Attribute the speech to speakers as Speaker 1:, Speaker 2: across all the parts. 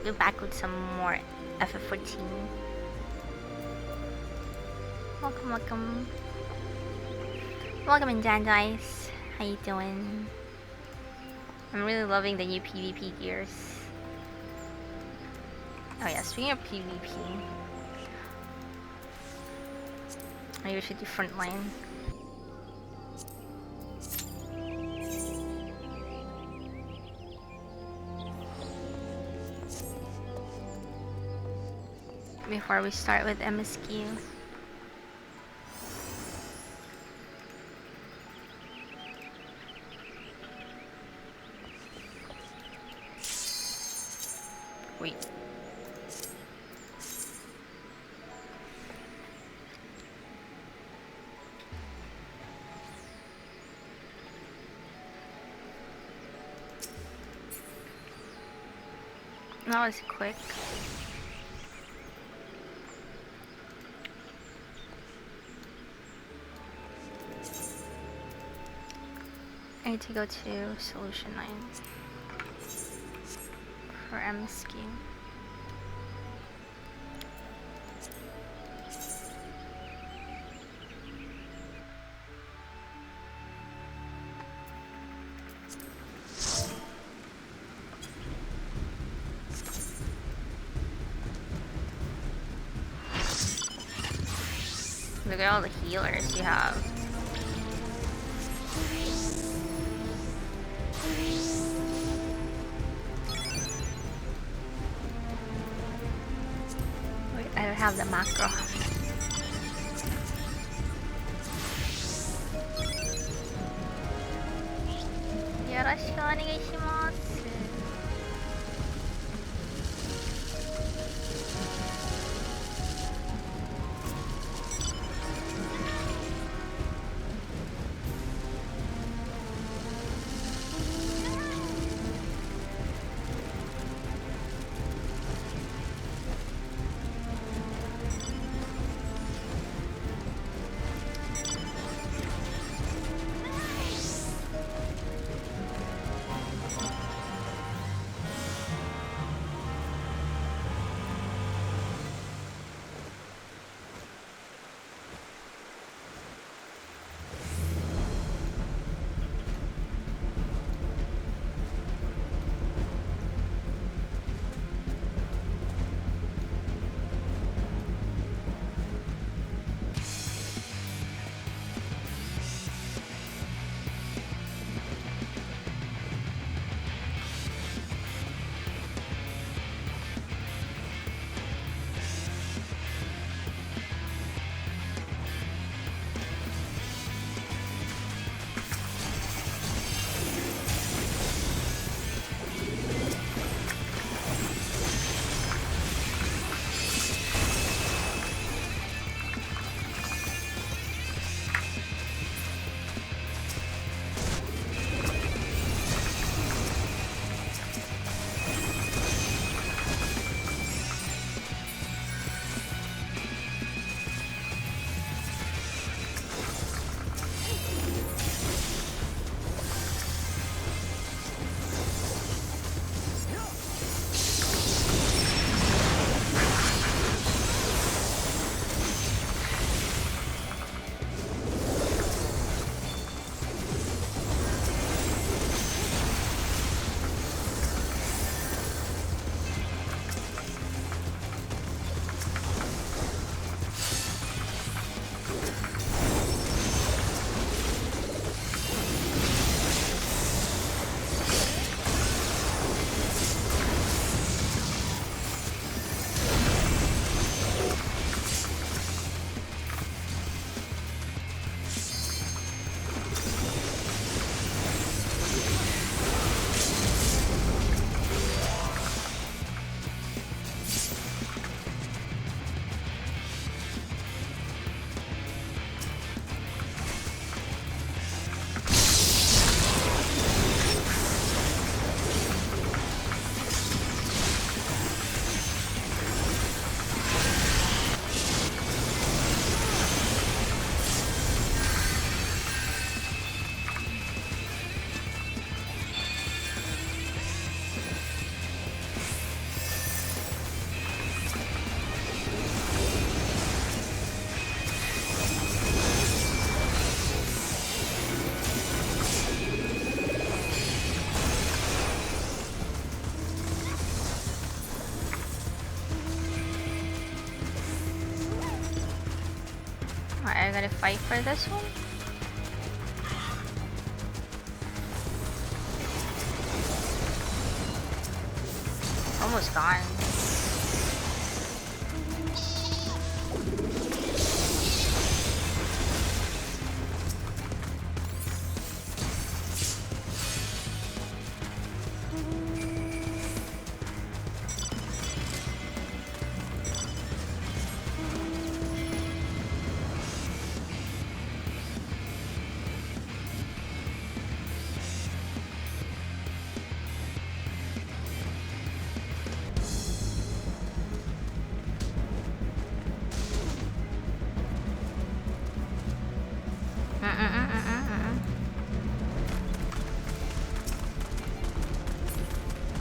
Speaker 1: We're back with some more FF14. Welcome, welcome. Welcome in, guys. How you doing? I'm really loving the new PvP gears. Oh yeah, speaking of PvP, maybe we should do frontline. Before we start with MSQ. Wait. That was quick. I need to go to Solution 9 for MSQ. Look at all the healers you have. Wait, I don't have the macro. Yoroshiku onegaishimasu. gotta fight for this one? Almost gone.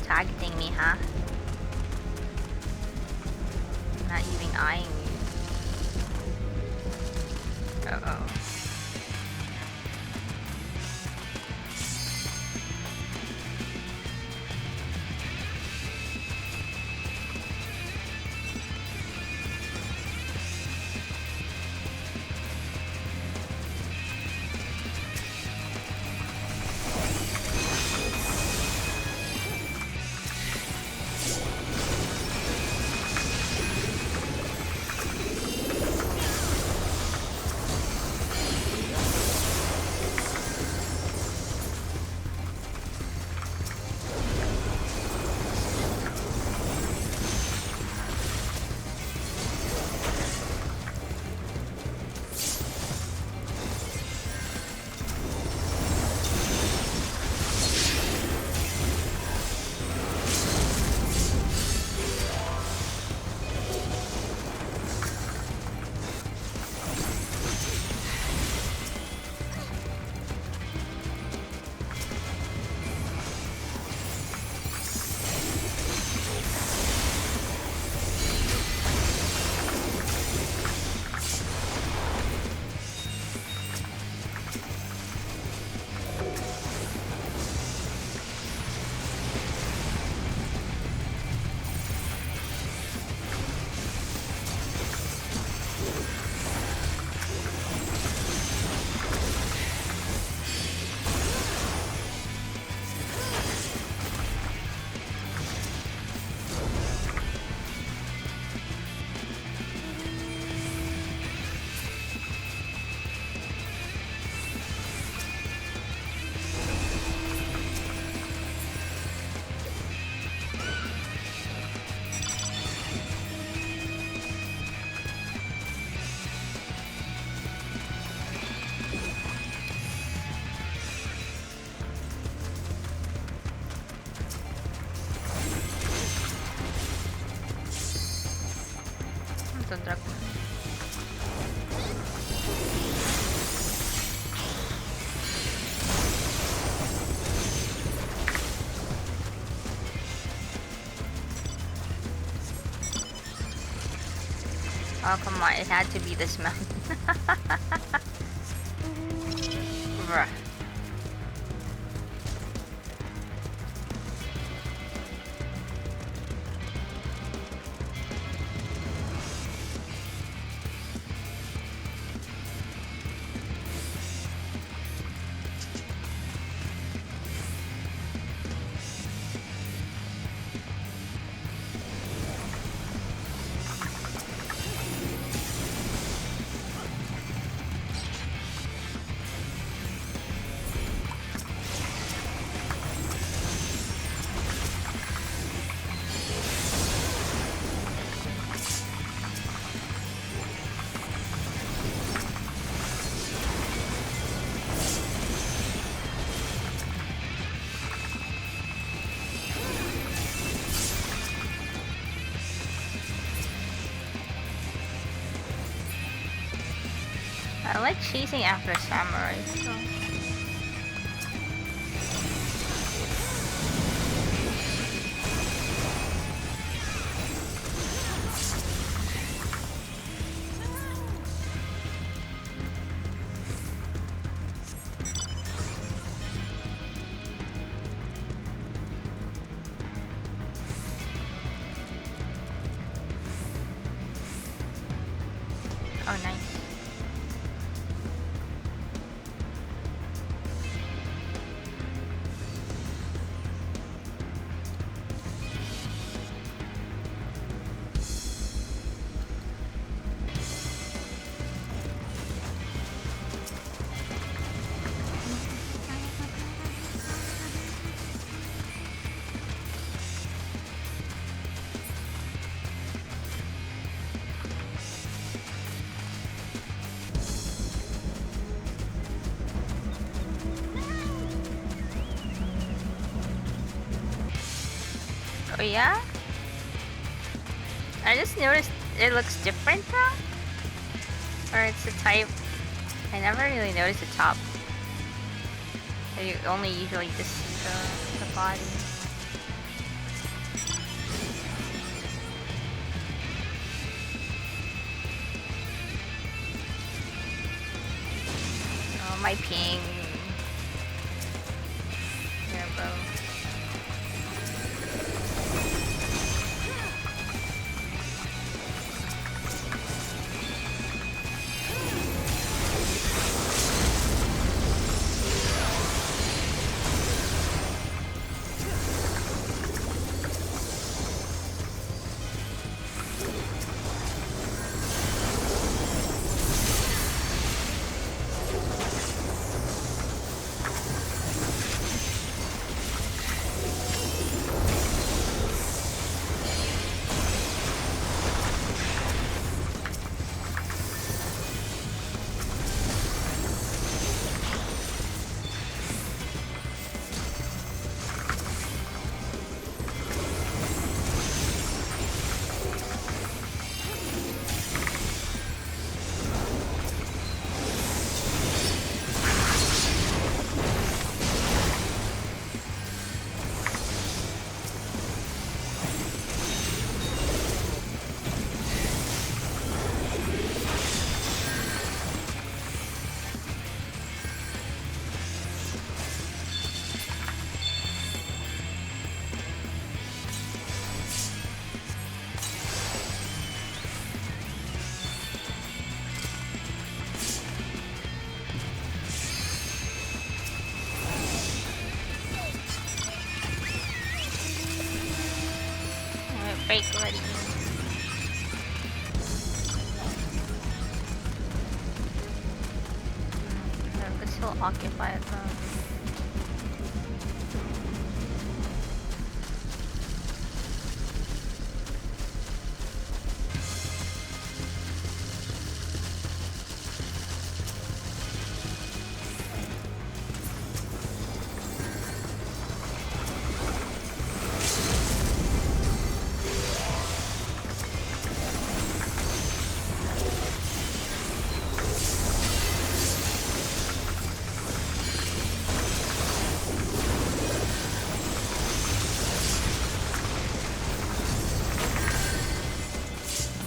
Speaker 1: Targeting me, huh? Not even eyeing me. Uh-oh. The dragon. Oh, come on, it had to be this mountain. Bruh. I like chasing after samurai, so. Oh, nice. Oh yeah? I just noticed it looks different now? Or it's a type. I never really noticed the top. You only usually just see the body. Oh, my ping. Here, bro. Break already. It's still occupied though.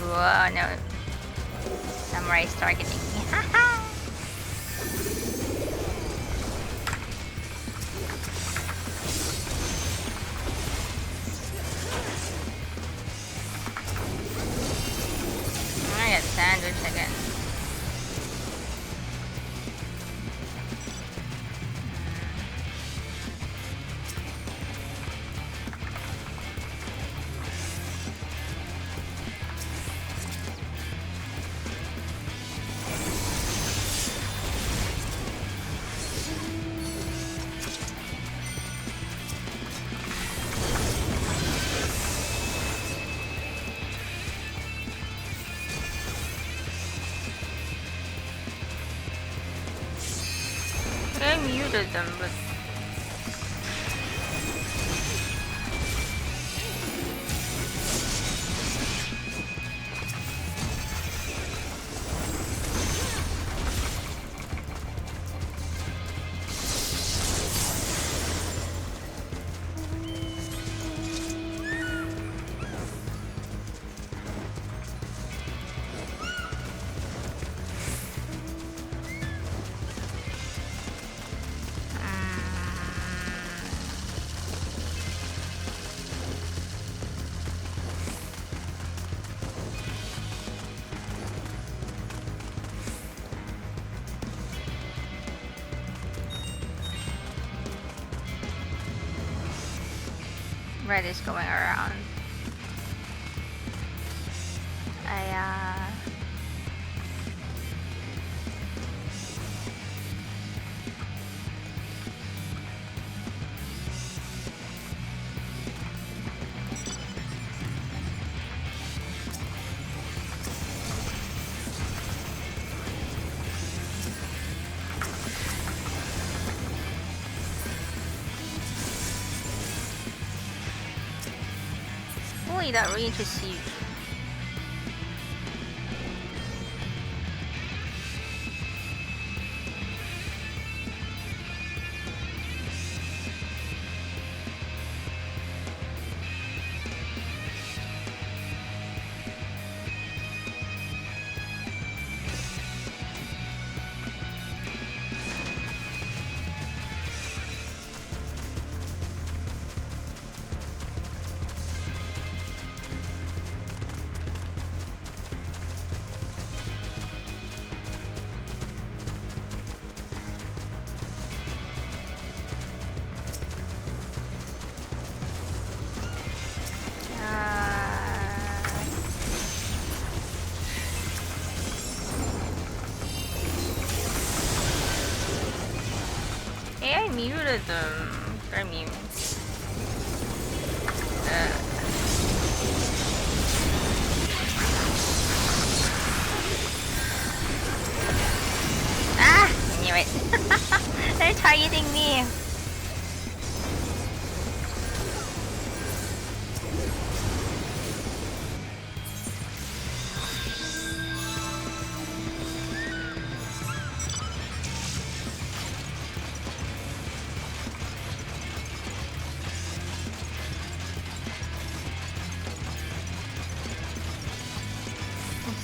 Speaker 1: Whoa, no. Samurai's targeting me. Haha! I got sandwiched again. I muted them, but red is going around. really that really interests you. I muted them. They're mute. Ah! I knew it. They're targeting me.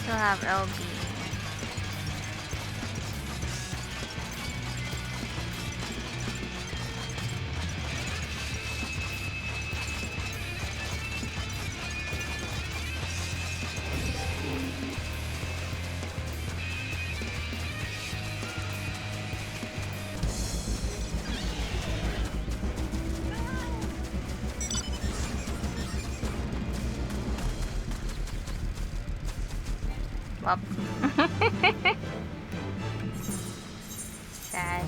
Speaker 1: Still have LB. Well. Sad.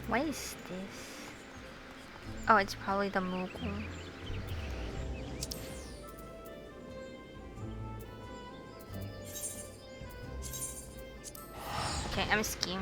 Speaker 1: What is this? Oh, it's probably the Moogle. Okay, MSQ.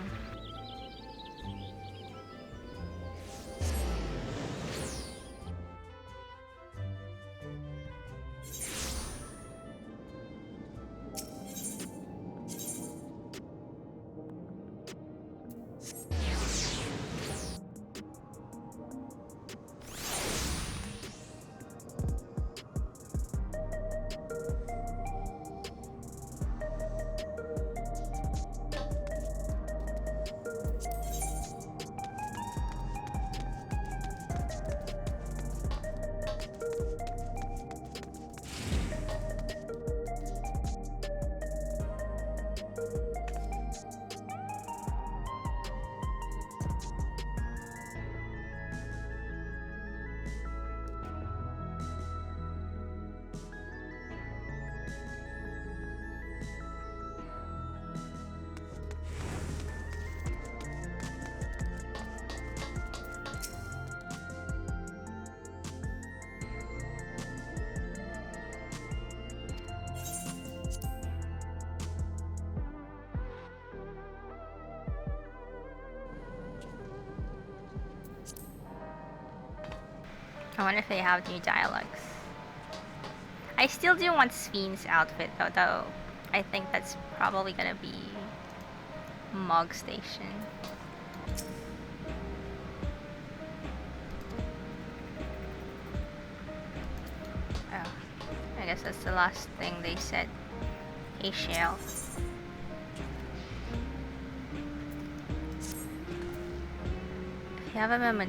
Speaker 1: I wonder if they have new dialogues. I still do want Spheen's outfit though. I think that's probably gonna be Mog Station. Oh, I guess that's the last thing they said. Hey, Shell. If you have a memory,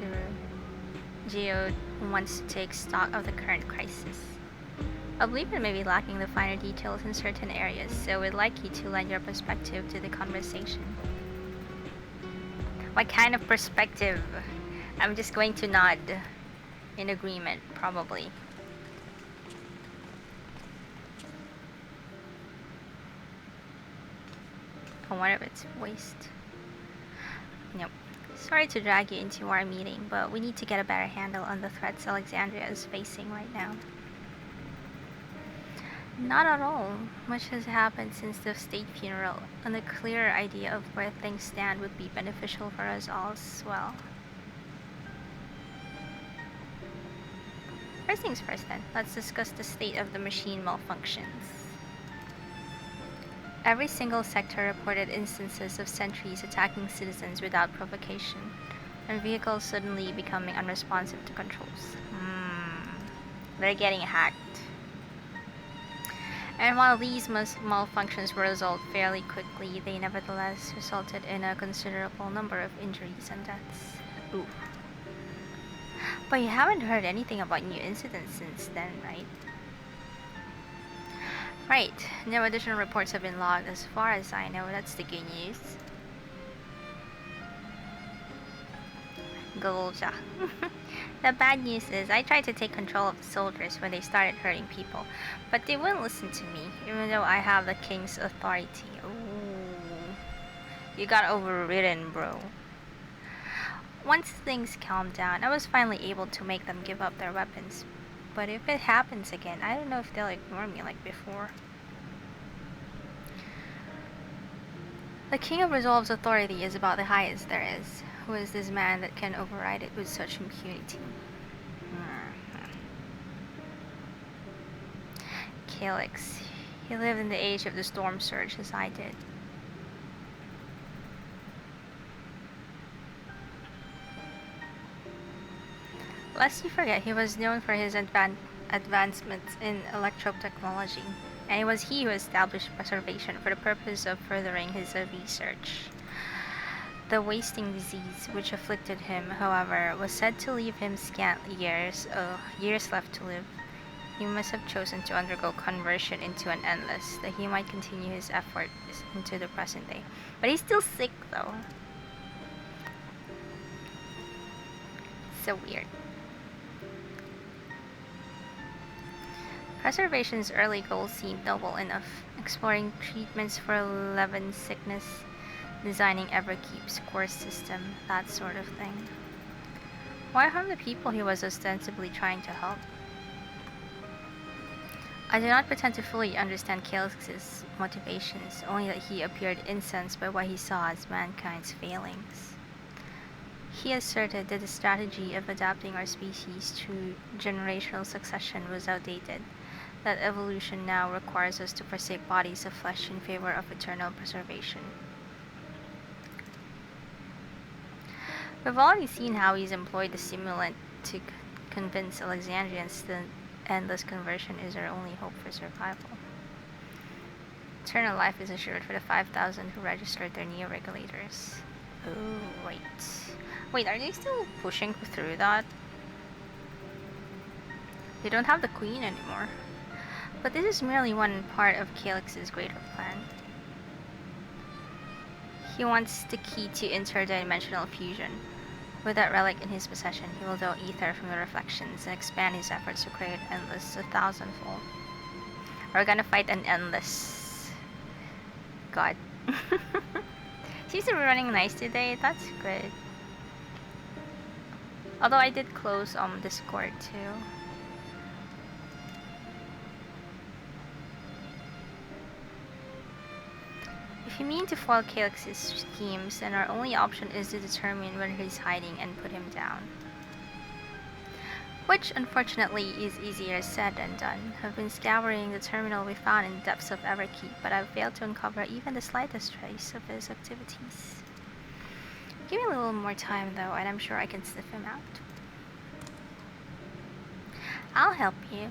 Speaker 1: Geode wants to take stock of the current crisis. I believe it may be lacking the finer details in certain areas, so we'd like you to lend your perspective to the conversation. What kind of perspective? I'm just going to nod in agreement, probably. I wonder if it's waste. Nope. Sorry to drag you into our meeting, but we need to get a better handle on the threats Alexandria is facing right now. Not at all. Much has happened since the state funeral, and a clearer idea of where things stand would be beneficial for us all as well. First things first then, let's discuss the state of the machine malfunctions. Every single sector reported instances of sentries attacking citizens without provocation, and vehicles suddenly becoming unresponsive to controls. They're getting hacked. And while these malfunctions were resolved fairly quickly, they nevertheless resulted in a considerable number of injuries and deaths. Oof. But you haven't heard anything about new incidents since then, right? Right. No additional reports have been logged as far as I know. That's the good news. Golja. The bad news is I tried to take control of the soldiers when they started hurting people, but they wouldn't listen to me, even though I have the king's authority. Ooh. You got overridden, bro. Once things calmed down, I was finally able to make them give up their weapons. But if it happens again, I don't know if they'll ignore me like before. The King of Resolve's authority is about the highest there is. Who is this man that can override it with such impunity? Calyx. He lived in the age of the storm surge as I did. Lest you forget, he was known for his advancements in electrotechnology, and it was he who established preservation for the purpose of furthering his research. The wasting disease which afflicted him, however, was said to leave him scant years left to live. He must have chosen to undergo conversion into an endless, that he might continue his efforts into the present day. But he's still sick, though. So weird. Preservation's early goals seemed noble enough, exploring treatments for leaven sickness, designing Everkeep's course system, that sort of thing. Why harm the people he was ostensibly trying to help? I do not pretend to fully understand Calyx's motivations, only that he appeared incensed by what he saw as mankind's failings. He asserted that the strategy of adapting our species through generational succession was outdated, that evolution now requires us to forsake bodies of flesh in favor of eternal preservation. We've already seen how he's employed the simulant to convince Alexandrians that endless conversion is our only hope for survival. Eternal life is assured for the 5,000 who registered their neo-regulators. Oh, wait. Wait, are they still pushing through that? They don't have the queen anymore. But this is merely one part of Calyx's greater plan. He wants the key to interdimensional fusion. With that relic in his possession, he will draw ether from the reflections and expand his efforts to create endless 1,000-fold. We're gonna fight an endless. God. Seems to be running nice today. That's good. Although I did close Discord too. If you mean to foil Calyx's schemes, then our only option is to determine where he's hiding and put him down. Which, unfortunately, is easier said than done. I've been scouring the terminal we found in the depths of Everkeep, but I've failed to uncover even the slightest trace of his activities. Give me a little more time, though, and I'm sure I can sniff him out. I'll help you.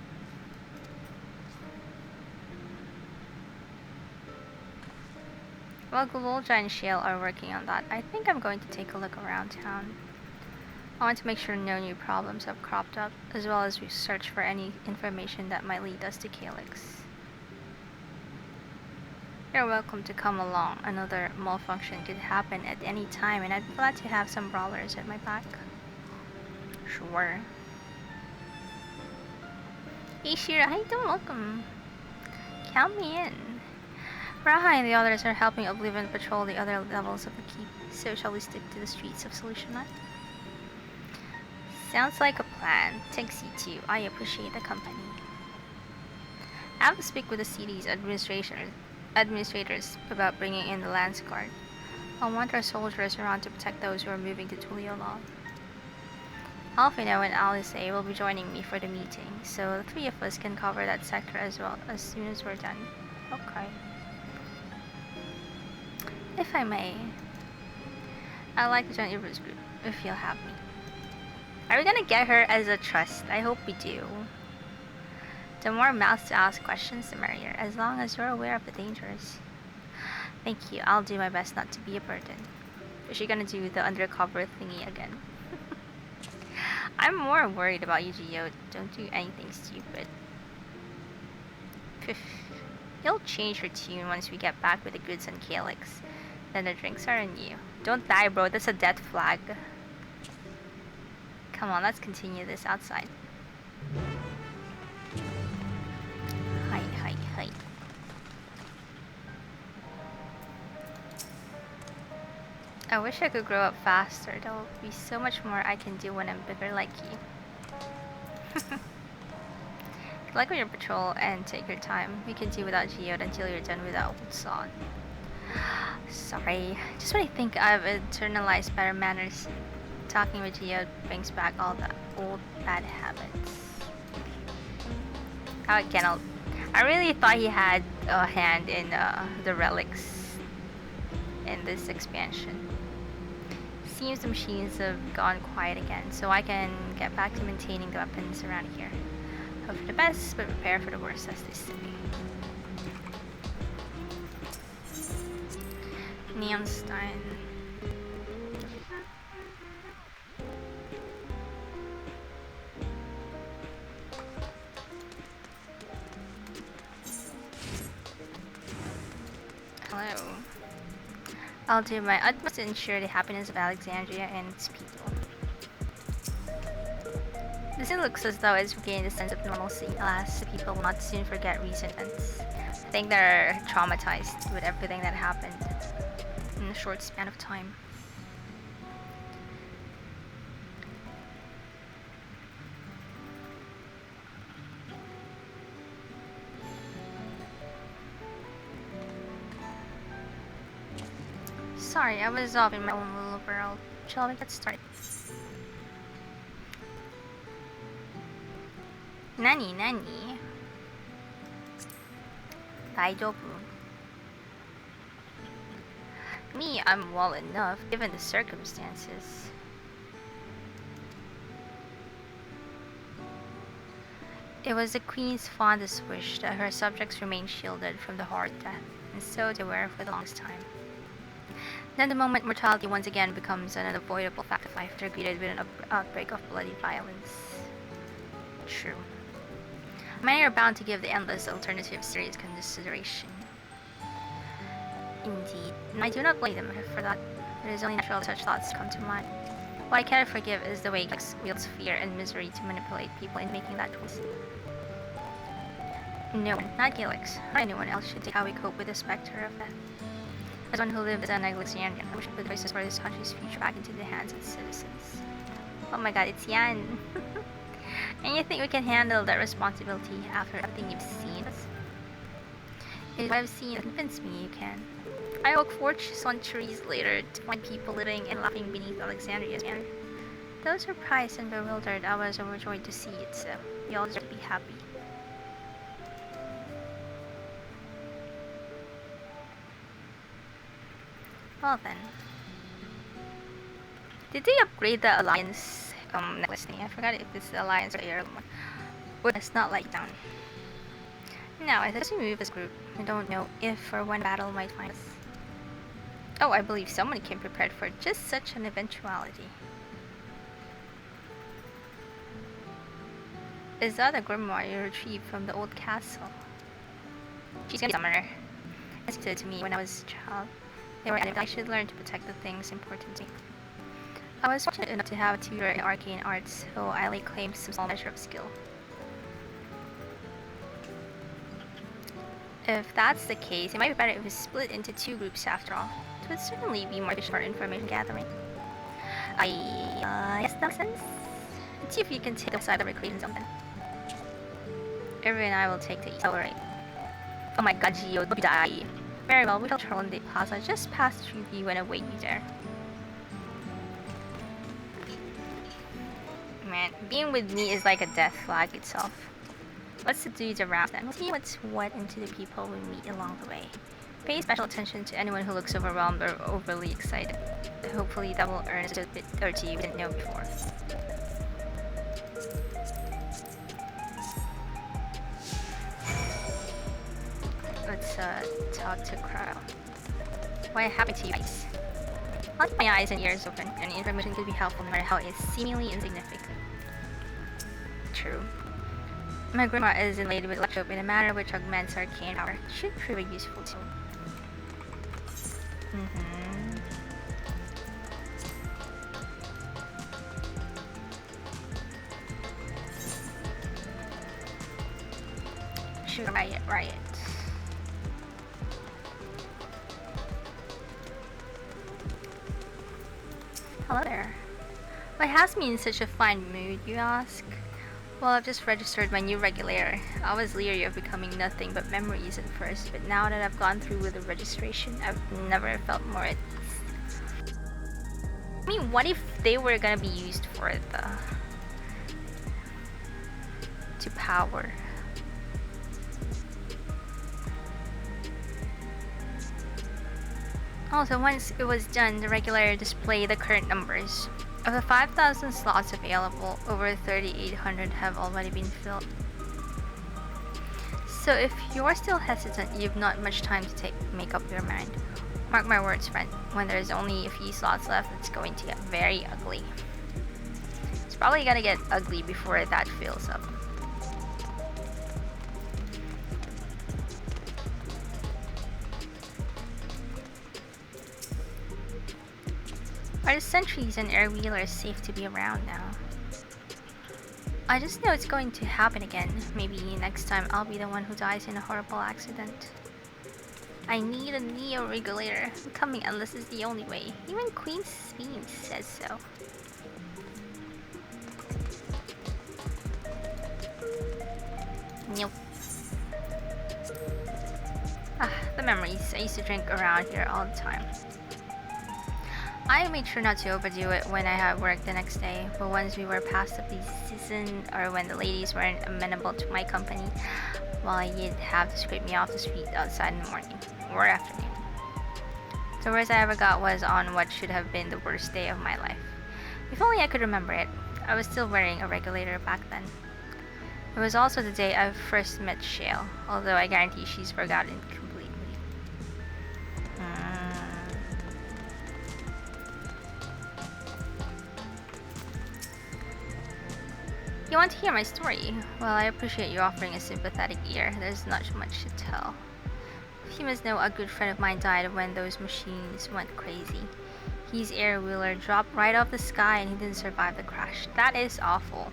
Speaker 1: While Gulolja and Shale are working on that, I think I'm going to take a look around town. I want to make sure no new problems have cropped up, as well as we search for any information that might lead us to Calyx. You're welcome to come along. Another malfunction could happen at any time, and I'd be glad to have some brawlers at my back. Sure. Hey Shira, how you doing? Welcome. Count me in. Raha and the others are helping Oblivion patrol the other levels of the keep, so shall we stick to the streets of Solution Night? Sounds like a plan. Thanks you too. I appreciate the company. I have to speak with the city's administrators about bringing in the Lance Guard. I want our soldiers around to protect those who are moving to Tuliolog. Alfino and Alice will be joining me for the meeting, so the three of us can cover that sector as well as soon as we're done. Okay. If I may, I'd like to join Ibra's group, if you'll have me. Are we gonna get her as a trust? I hope we do. The more mouths to ask questions, the merrier, as long as you're aware of the dangers. Thank you, I'll do my best not to be a burden. Is she gonna do the undercover thingy again? I'm more worried about you, Gio. Don't do anything stupid. Pff. You'll change your tune once we get back with the goods and Calyx. Then the drinks are on you. Don't die, bro. That's a death flag. Come on, let's continue this outside. Hi, hi, hi. I wish I could grow up faster. There'll be so much more I can do when I'm bigger like you. Good luck with your patrol and take your time. We can do without Geode until you're done with that old sod. Sorry. Just when I think I've internalized better manners, talking with Geode brings back all the old bad habits. Again, I really thought he had a hand in the relics in this expansion. Seems the machines have gone quiet again, so I can get back to maintaining the weapons around here. Hope for the best, but prepare for the worst, as they say. Neonstein. Hello. I'll do my utmost to ensure the happiness of Alexandria and its people. This looks as though it's regained a sense of normalcy. Alas, the people will not soon forget recent events. I think they're traumatized with everything that happened in a short span of time. Sorry, I was off in my own little world. Shall we get started? Nani? Daijobu. Me, I'm well enough, given the circumstances. It was the Queen's fondest wish that her subjects remain shielded from the horrid death, and so they were for the longest time. Then the moment mortality once again becomes an unavoidable fact of life, they're greeted with an outbreak of bloody violence. True. Many are bound to give the endless alternative serious consideration. Indeed, and I do not blame them for that. It is only natural such thoughts come to mind. What I cannot forgive is the way Gix wields fear and misery to manipulate people into making that choice. No one, not Gilix, or anyone else, should take how we cope with the specter of death. As one who lives an Alexandrian, I wish to put the voices for this country's future back into the hands of its citizens. Oh my god, it's Yan! And you think we can handle that responsibility after everything you've seen? If I've seen, convince me you can. I woke 4 centuries later to find people living and laughing beneath Alexandria's banner. Though surprised and bewildered, I was overjoyed to see it, so we all deserve to be happy. Well then. Did they upgrade the Alliance necklace thing? I forgot if it's the Alliance or the Air one. But it's not like down. Now, as we move as a group, we don't know if or when battle might find us. Oh, I believe someone came prepared for just such an eventuality. Is that a grimoire you retrieved from the old castle? She's gonna be summoner. As you said to me when I was a child, they were adamant I should learn to protect the things important to me. I was fortunate enough to have a tutor in arcane arts, so I laid claim to some small measure of skill. If that's the case, it might be better if we split into 2 groups after all. It would certainly be more efficient for information gathering. Yes, that makes sense. Let's see if you can take the side of the equation then. Irvin and I will take the east. Alright. Oh my god, Gio, don't die. Very well, we shall travel on the plaza just past the view and await you there. Man, being with me is like a death flag itself. What's the dudes around them? We'll see what's what into the people we meet along the way. Pay special attention to anyone who looks overwhelmed or overly excited. Hopefully that will earn us a bit or two you didn't know before. Let's talk to Crow. What happened to you guys? I'll keep my eyes and ears open, and information could be helpful no matter how it's seemingly insignificant. True. My grimoire is inlaid with electrope in a manner which augments arcane power. It should prove a useful tool. Shoot, riot. Hello there. What has me in such a fine mood, you ask? Well, I've just registered my new regulator. I was leery of becoming nothing but memories at first, but now that I've gone through with the registration, I've never felt more at peace. I mean, what if they were gonna be used for to power? Also, once it was done, the regulator displayed the current numbers. Of the 5,000 slots available, over 3,800 have already been filled. So if you're still hesitant, you've not much time to make up your mind. Mark my words, friend, when there's only a few slots left, it's going to get very ugly. It's probably gonna get ugly before that fills up. Are the sentries and air wheelers safe to be around now? I just know it's going to happen again. Maybe next time I'll be the one who dies in a horrible accident. I need a neo-regulator. Becoming endless is the only way. Even Queen Beam says so. Nope. The memories. I used to drink around here all the time. I made sure not to overdo it when I had work the next day, but once we were past the busy season, or when the ladies weren't amenable to my company, well, you'd have to scrape me off the street outside in the morning or afternoon. The worst I ever got was on what should have been the worst day of my life. If only I could remember it. I was still wearing a regulator back then. It was also the day I first met Shale, although I guarantee she's forgotten completely. You want to hear my story? Well, I appreciate you offering a sympathetic ear. There's not much to tell. You must know a good friend of mine died when those machines went crazy. His air wheeler dropped right off the sky and he didn't survive the crash. That is awful.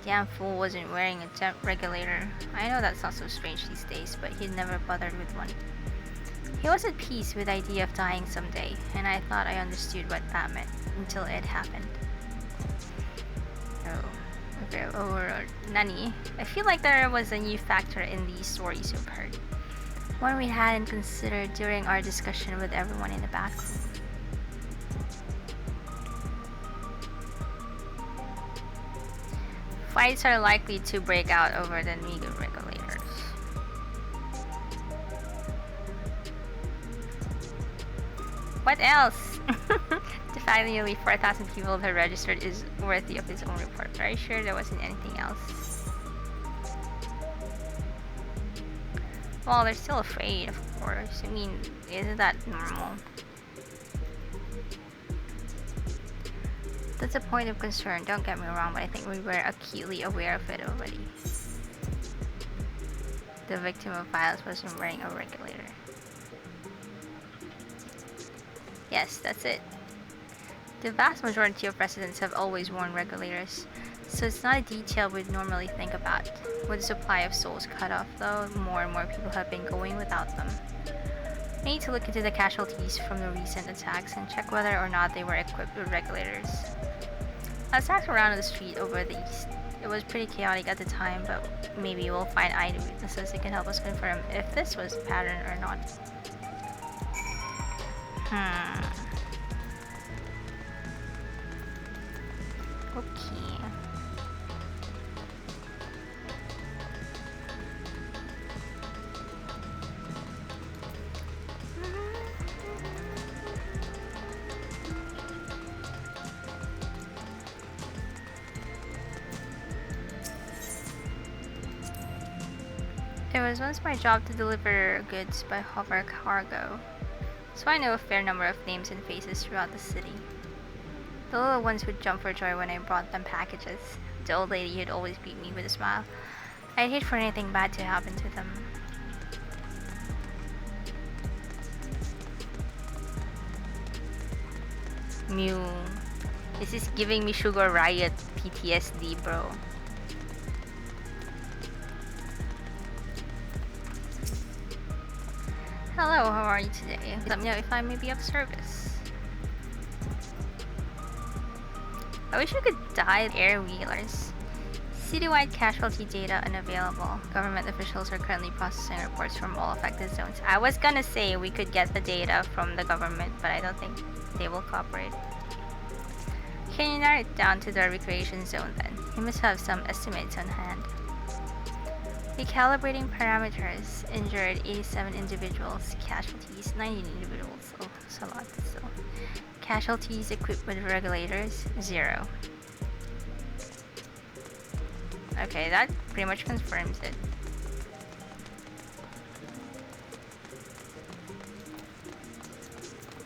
Speaker 1: Damn fool wasn't wearing a jet regulator. I know that's not so strange these days, but he'd never bothered with one. He was at peace with the idea of dying someday, and I thought I understood what that meant until it happened. Or Nani. I feel like there was a new factor in these stories we've heard. One we hadn't considered during our discussion with everyone in the back room. Fights are likely to break out over the Mega regulators. What else? The fact that nearly 4,000 people have registered is worthy of its own report. Are you sure there wasn't anything else? Well, they're still afraid, of course. I mean, isn't that normal? That's a point of concern, don't get me wrong, but I think we were acutely aware of it already. The victim of violence wasn't wearing a regulator. Yes, that's it. The vast majority of residents have always worn regulators, so it's not a detail we'd normally think about. With the supply of souls cut off though, more and more people have been going without them. I need to look into the casualties from the recent attacks and check whether or not they were equipped with regulators. I asked around the street over the east. It was pretty chaotic at the time, but maybe we'll find eyewitnesses that can help us confirm if this was a pattern or not. Okay. It was once my job to deliver goods by hover cargo, so I know a fair number of names and faces throughout the city. The little ones would jump for joy when I brought them packages. The old lady would always greet me with a smile. I'd hate for anything bad to happen to them. Mew. This is giving me Sugar Riot PTSD, bro. Hello, how are you today? Let me know if I may be of service. I wish we could die air wheelers. Citywide casualty data unavailable. Government officials are currently processing reports from all affected zones. I was gonna say we could get the data from the government, but I don't think they will cooperate. Can you narrow it down to the recreation zone then? You must have some estimates on hand. Recalibrating parameters. Injured 87 individuals. Casualties 19 individuals. Oh, that's a lot still. Casualties equipped with regulators 0. Okay, that pretty much confirms it.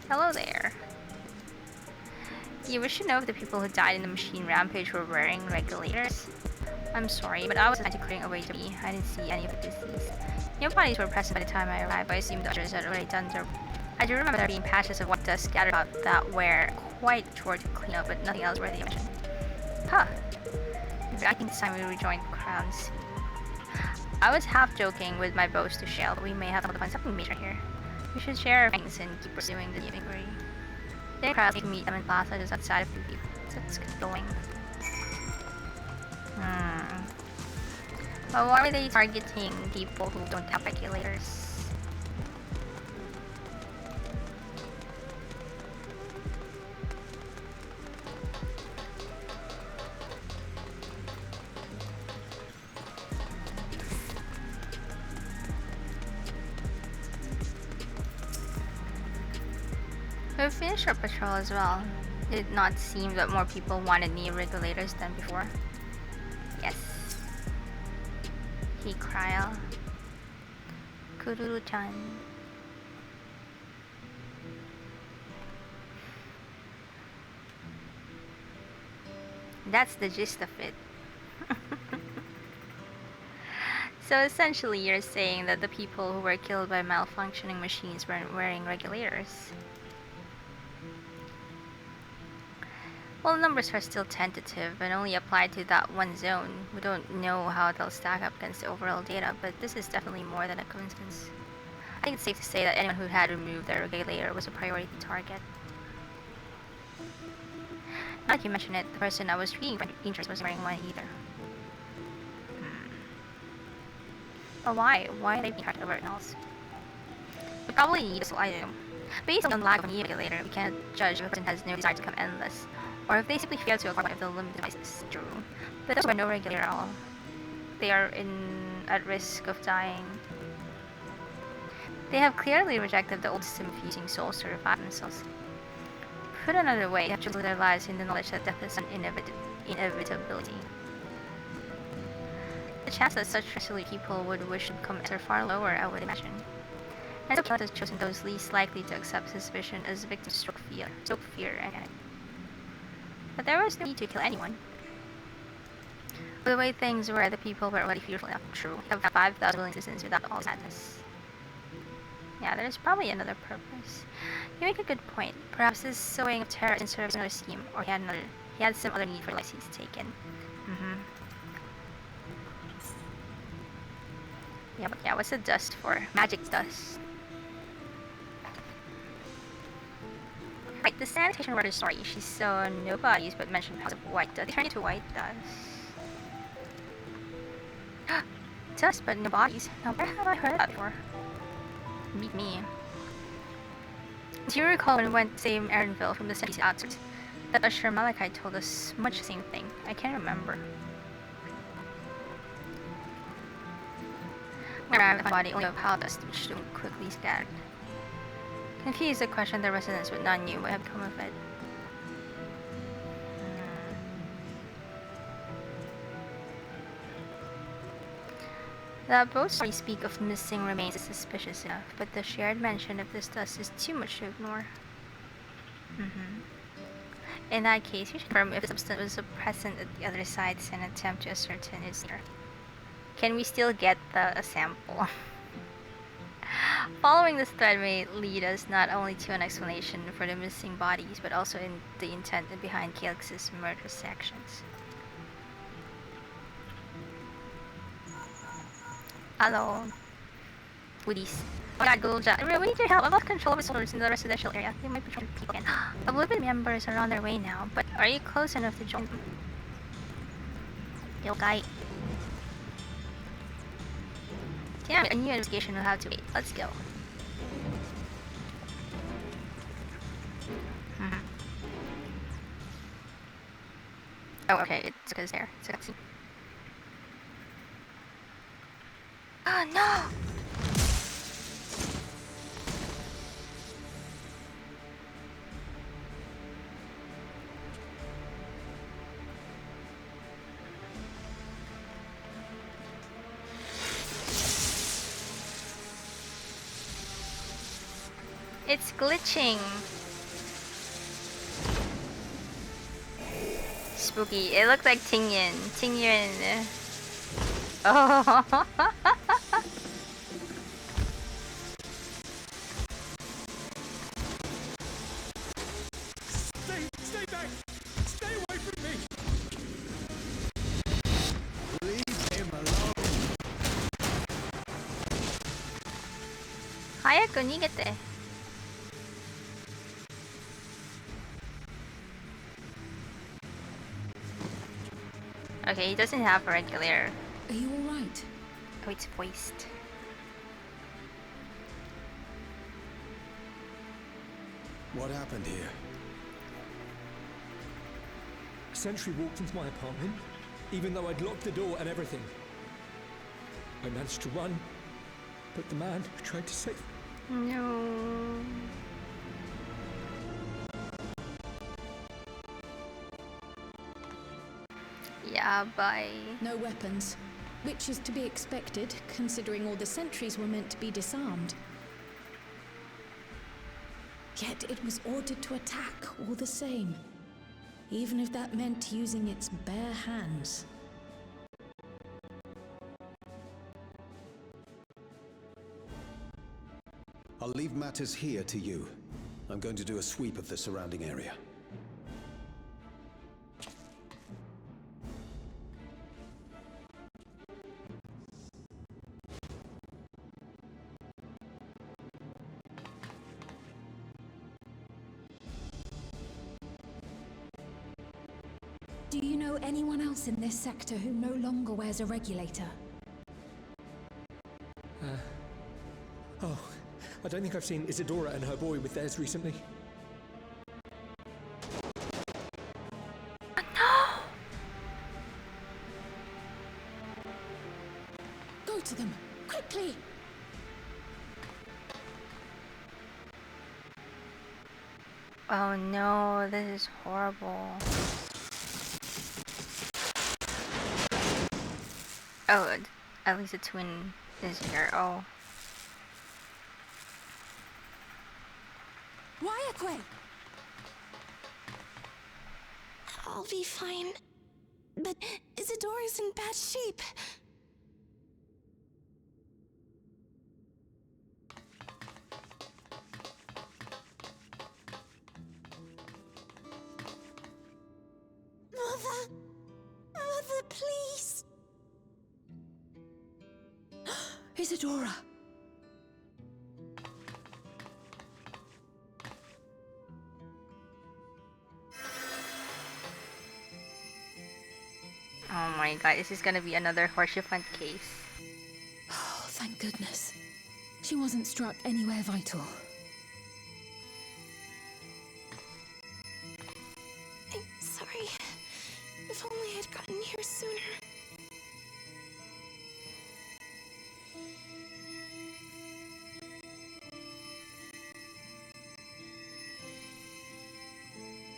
Speaker 1: Hello there. You wish to know if the people who died in the machine rampage were wearing regulators? I'm sorry, but I was clearing away debris. I didn't see any of the deceased. No bodies were present by the time I arrived, but I assumed the others had already done their... I do remember there being patches of white dust scattered about that were quite short to clean up, but nothing else worthy of mention. Huh. I think this time we rejoined Crown's. I was half joking with my boast to Shale, but we may have to find something major here. We should share our things and keep pursuing the inquiry. Their crowds can meet them in Plaza just outside of Phoebe. So let's get going. But why are they targeting people who don't have regulators? We've finished our patrol as well. Did it not seem that more people wanted new regulators than before? Yes. Hey, Kryl. Kururu-chan. That's the gist of it. So essentially you're saying that the people who were killed by malfunctioning machines weren't wearing regulators. Well, the numbers are still tentative and only apply to that one zone. We don't know how they'll stack up against the overall data, but this is definitely more than a coincidence. I think it's safe to say that anyone who had removed their regulator was a priority target. Now that you mention it, the person I was reading from interest wasn't wearing one either. But why? Why are they being targeted over everything else? We probably need a sole item. Based on the lack of a regulator, we can't judge if a person has no desire to become endless, or if they simply fail to acquire one of the limited devices. True. But those who have no regulator at all, they are at risk of dying. They have clearly rejected the old system of using souls to revive themselves. Put another way, they have chosen their lives in the knowledge that death is an inevitability. The chance that such resolute people would wish to become are far lower, I would imagine. And so God has chosen those least likely to accept suspicion as victims of fear and panic. But there was no need to kill anyone. The way things were, the people were already fearful enough. True. You have 5,000 willing citizens without all sadness. Yeah, there's probably another purpose. You make a good point. Perhaps this sowing of terror in service of another scheme, or he had some other need for the lives he's taken. Yeah, but yeah, what's the dust for? Magic dust. Right, the sanitation worker story. She saw no bodies, but mentioned piles of white dust. They turned into white dust. Dust, but no bodies. Now, where have I heard that before? Meet me. Do you recall when we went to save Erinville from the city's outskirts? That Usher Malachi told us much the same thing. I can't remember. Where I found a body only of pile dust, which soon quickly scattered. Confused, the question the residents but none knew what had become of it. That both stories speak of missing remains is suspicious enough, but the shared mention of this dust is too much to ignore. In that case, you should confirm if the substance was present at the other sites and attempt to ascertain its nature. Can we still get a sample? Following this thread may lead us not only to an explanation for the missing bodies, but also in the intent behind Calix's murderous actions. Hello. Woodies. Oh my god, Gulja. We need your help. I've lost control of the soldiers in the residential area. They might be trying people again. The Bluebird members are on their way now, but are you close enough to join them? Yo, guy. Damn it, a new investigation will have to wait. Let's go. Oh, okay, it's because there. It's a cutscene. Oh no! It's glitching. Spooky. It looks like Tingyan. Tingyan. Oh.
Speaker 2: Stay back. Stay away from me. Leave him alone.
Speaker 1: Hayaku nigete. Okay, he doesn't have a regular.
Speaker 3: Are you alright?
Speaker 1: Oh, it's voiced.
Speaker 2: What happened here?
Speaker 4: A sentry walked into my apartment, even though I'd locked the door and everything. I managed to run, but the man who tried to save me.
Speaker 1: No. Yeah, bye.
Speaker 3: No weapons, which is to be expected, considering all the sentries were meant to be disarmed. Yet it was ordered to attack all the same, even if that meant using its bare hands.
Speaker 2: I'll leave matters here to you. I'm going to do a sweep of the surrounding area.
Speaker 3: Do you know anyone else in this sector who no longer wears a regulator?
Speaker 4: Oh, I don't think I've seen Isadora and her boy with theirs recently.
Speaker 3: Go to them, quickly!
Speaker 1: Oh no, this is horrible. Oh, at least a twin is here. Oh.
Speaker 5: I'll be fine. But Isadora's in bad shape. Mother! Mother, please!
Speaker 3: Isadora!
Speaker 1: Oh my god, this is gonna be another Horsefant case.
Speaker 3: Oh, thank goodness. She wasn't struck anywhere vital.
Speaker 5: I'm sorry. If only I'd gotten here sooner.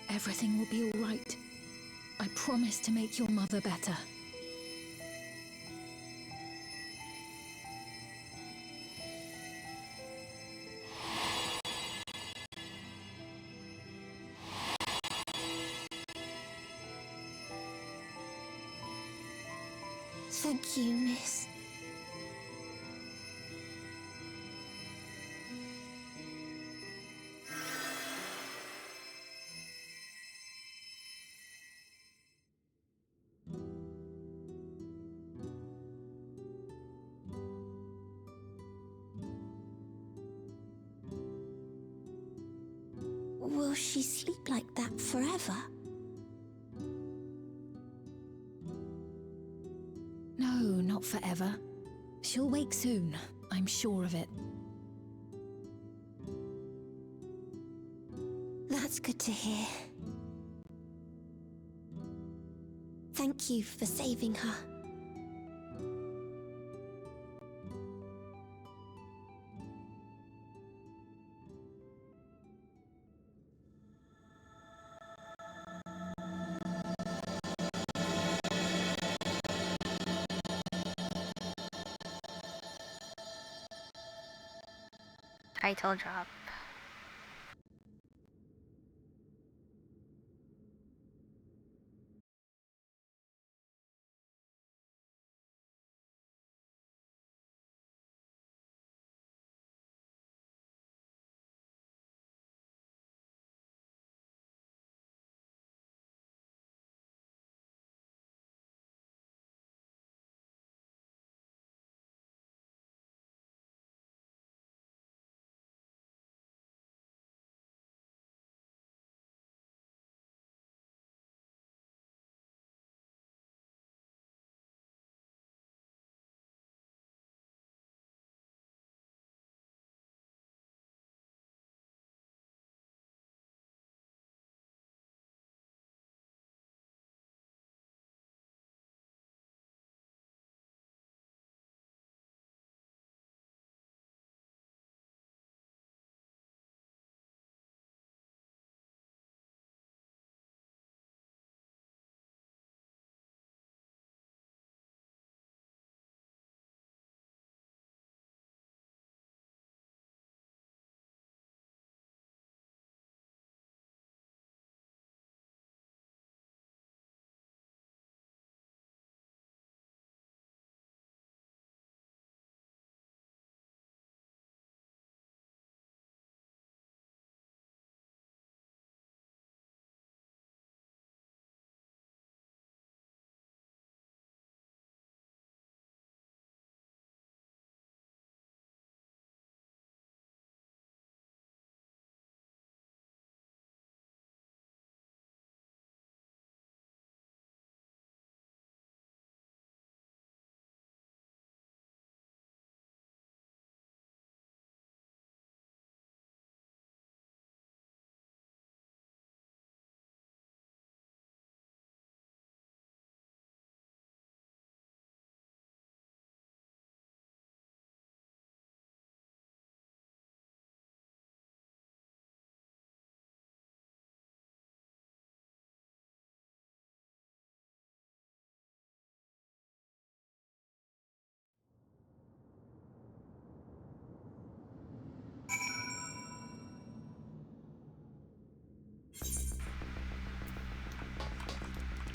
Speaker 3: Everything will be all right. I promise to make your mother better.
Speaker 5: Thank you, miss. Will she sleep like that forever?
Speaker 3: No, not forever. She'll wake soon, I'm sure of it.
Speaker 5: That's good to hear. Thank you for saving her.
Speaker 1: Title drop.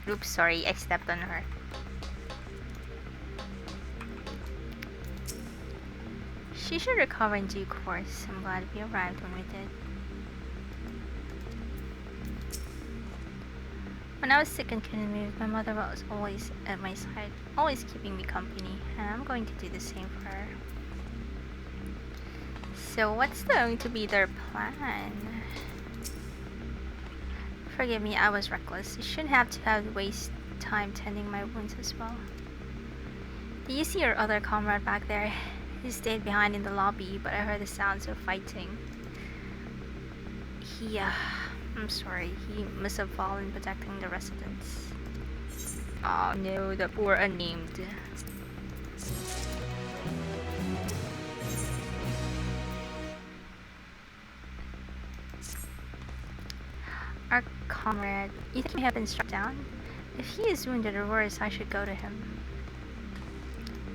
Speaker 1: Oops, sorry, I stepped on her. She should recover in due course. I'm glad we arrived when we did. When I was sick and couldn't move, my mother was always at my side, always keeping me company, and I'm going to do the same for her. So what's going to be their plan? Forgive me, I was reckless. You shouldn't have to waste time tending my wounds as well. Do you see your other comrade back there? He stayed behind in the lobby, but I heard the sounds of fighting. I'm sorry, he must have fallen protecting the residents. Oh no, the poor unnamed. Our comrade, you think he may have been struck down? If he is wounded or worse, I should go to him.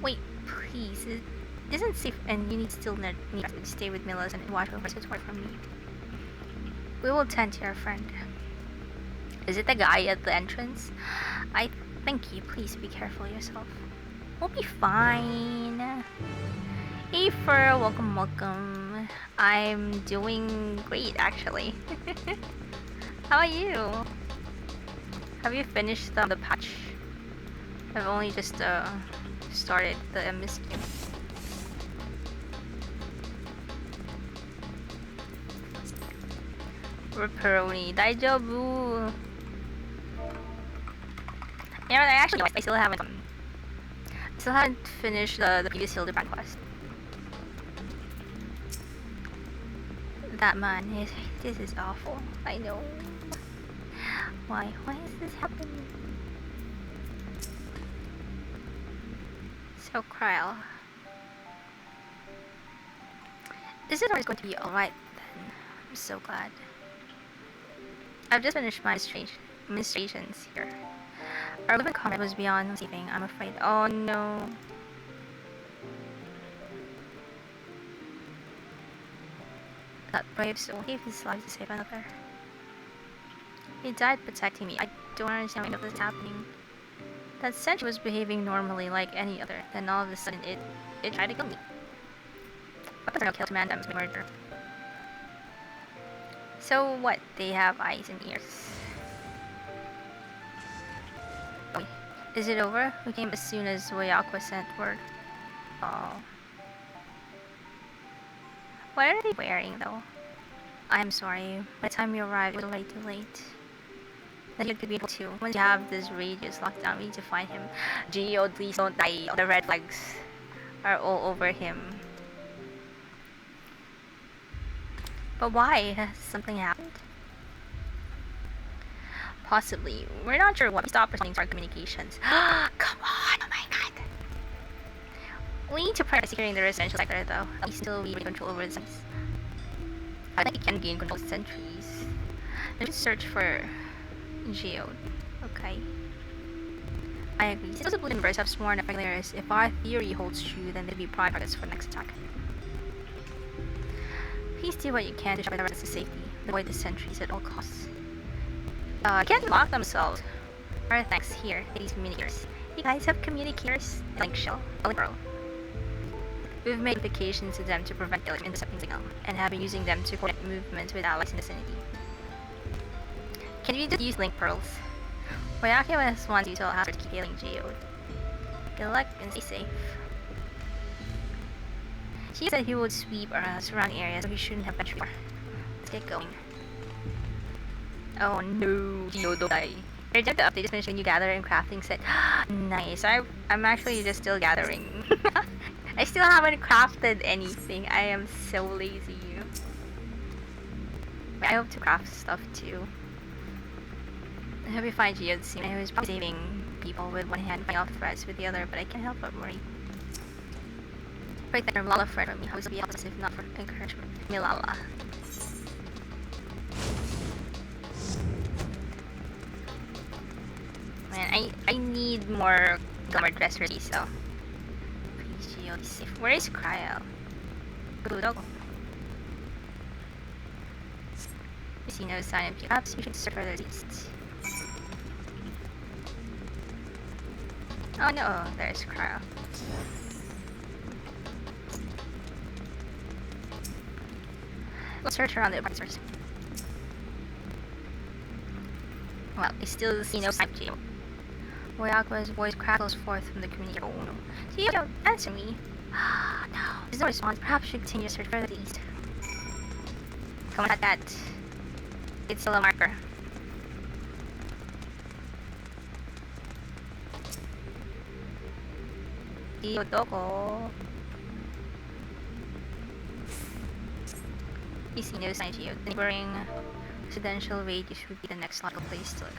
Speaker 1: Wait, please, it isn't safe and you still need to stay with Millis and watch over his word from me. We will tend to your friend. Is it the guy at the entrance? I thank you. Please be careful yourself. We'll be fine. Hey, Fur, welcome. I'm doing great, actually. How are you? Have you finished the patch? I've only just started the MSQ. Pepperoni, Daijobu. You know, I still haven't finished the previous Hildebrand quest. That man, this is awful. I know. Why is this happening? So, Kryl. This is always going to be alright then. I'm so glad. I've just finished my administrations here. Our living comrade was beyond sleeping, I'm afraid. Oh no. That brave soul gave his life to save another. He died protecting me. I don't understand why this is happening. That sentry was behaving normally like any other. Then all of a sudden it tried to kill me. Weapons are no kill to man, that must be murder. So what? They have eyes and ears. Oh, is it over? We came as soon as Wayakwa sent word. Oh. What are they wearing though? I'm sorry. By the time you arrived, it was already too late. That you could be able to. Once you have this radius locked down, we need to find him. Geo, please don't die. The red flags are all over him. But why? Has something happened? Possibly. We're not sure what. We stopped responding to our communications. Come on! Oh my god! We need to prioritize securing the residential sector though. At least until we control over the sites. I think we can gain control of sentries. Let's search for Geode. Okay. I agree. Since the Blue Universe have sworn regulars, if our theory holds true, then they'd be prime targets for the next attack. Please do what you can to ensure the rest of safety. Avoid the sentries at all costs. Can't lock themselves. Our thanks here, these communicators. You guys have communicators? Link shell. Link pearl. We've made notifications to them to prevent intercepting signal, and have been using them to coordinate movement with allies in the vicinity. Can we just use link pearls? Wayaki wants you to allow her to keep hailing Geode. Good luck and stay safe. She said he would sweep surrounding areas, so we shouldn't have ventured far. Let's get going. Oh no, Geode don't die. I reject the update, just finished a new gather and crafting set. Nice. I'm actually just still gathering. I still haven't crafted anything. I am so lazy. I hope to craft stuff too. I hope you find Geode soon. I was probably saving people with one hand, fighting off threats with the other, but I can't help but worry. Break that Milala friend from me. How would be helpless if not for encouragement? Milala. Man, I need more glamour dress ready, so. Please, Geode, safe. Where is Kryl? Budog. I see no sign of you. Perhaps you should search further east. Oh no, there's Cryo. Let's search around the apartments. Well, I still see no sign of Gio. Woyakua's voice crackles forth from the community. Oh no. Gio, don't answer me. Ah, no. There's no response. Perhaps we should continue to search further to the east. Come on, at that. It's still a marker. Gio, doko. We see no sign of Gio. The neighboring residential radius would be the next logical place to look.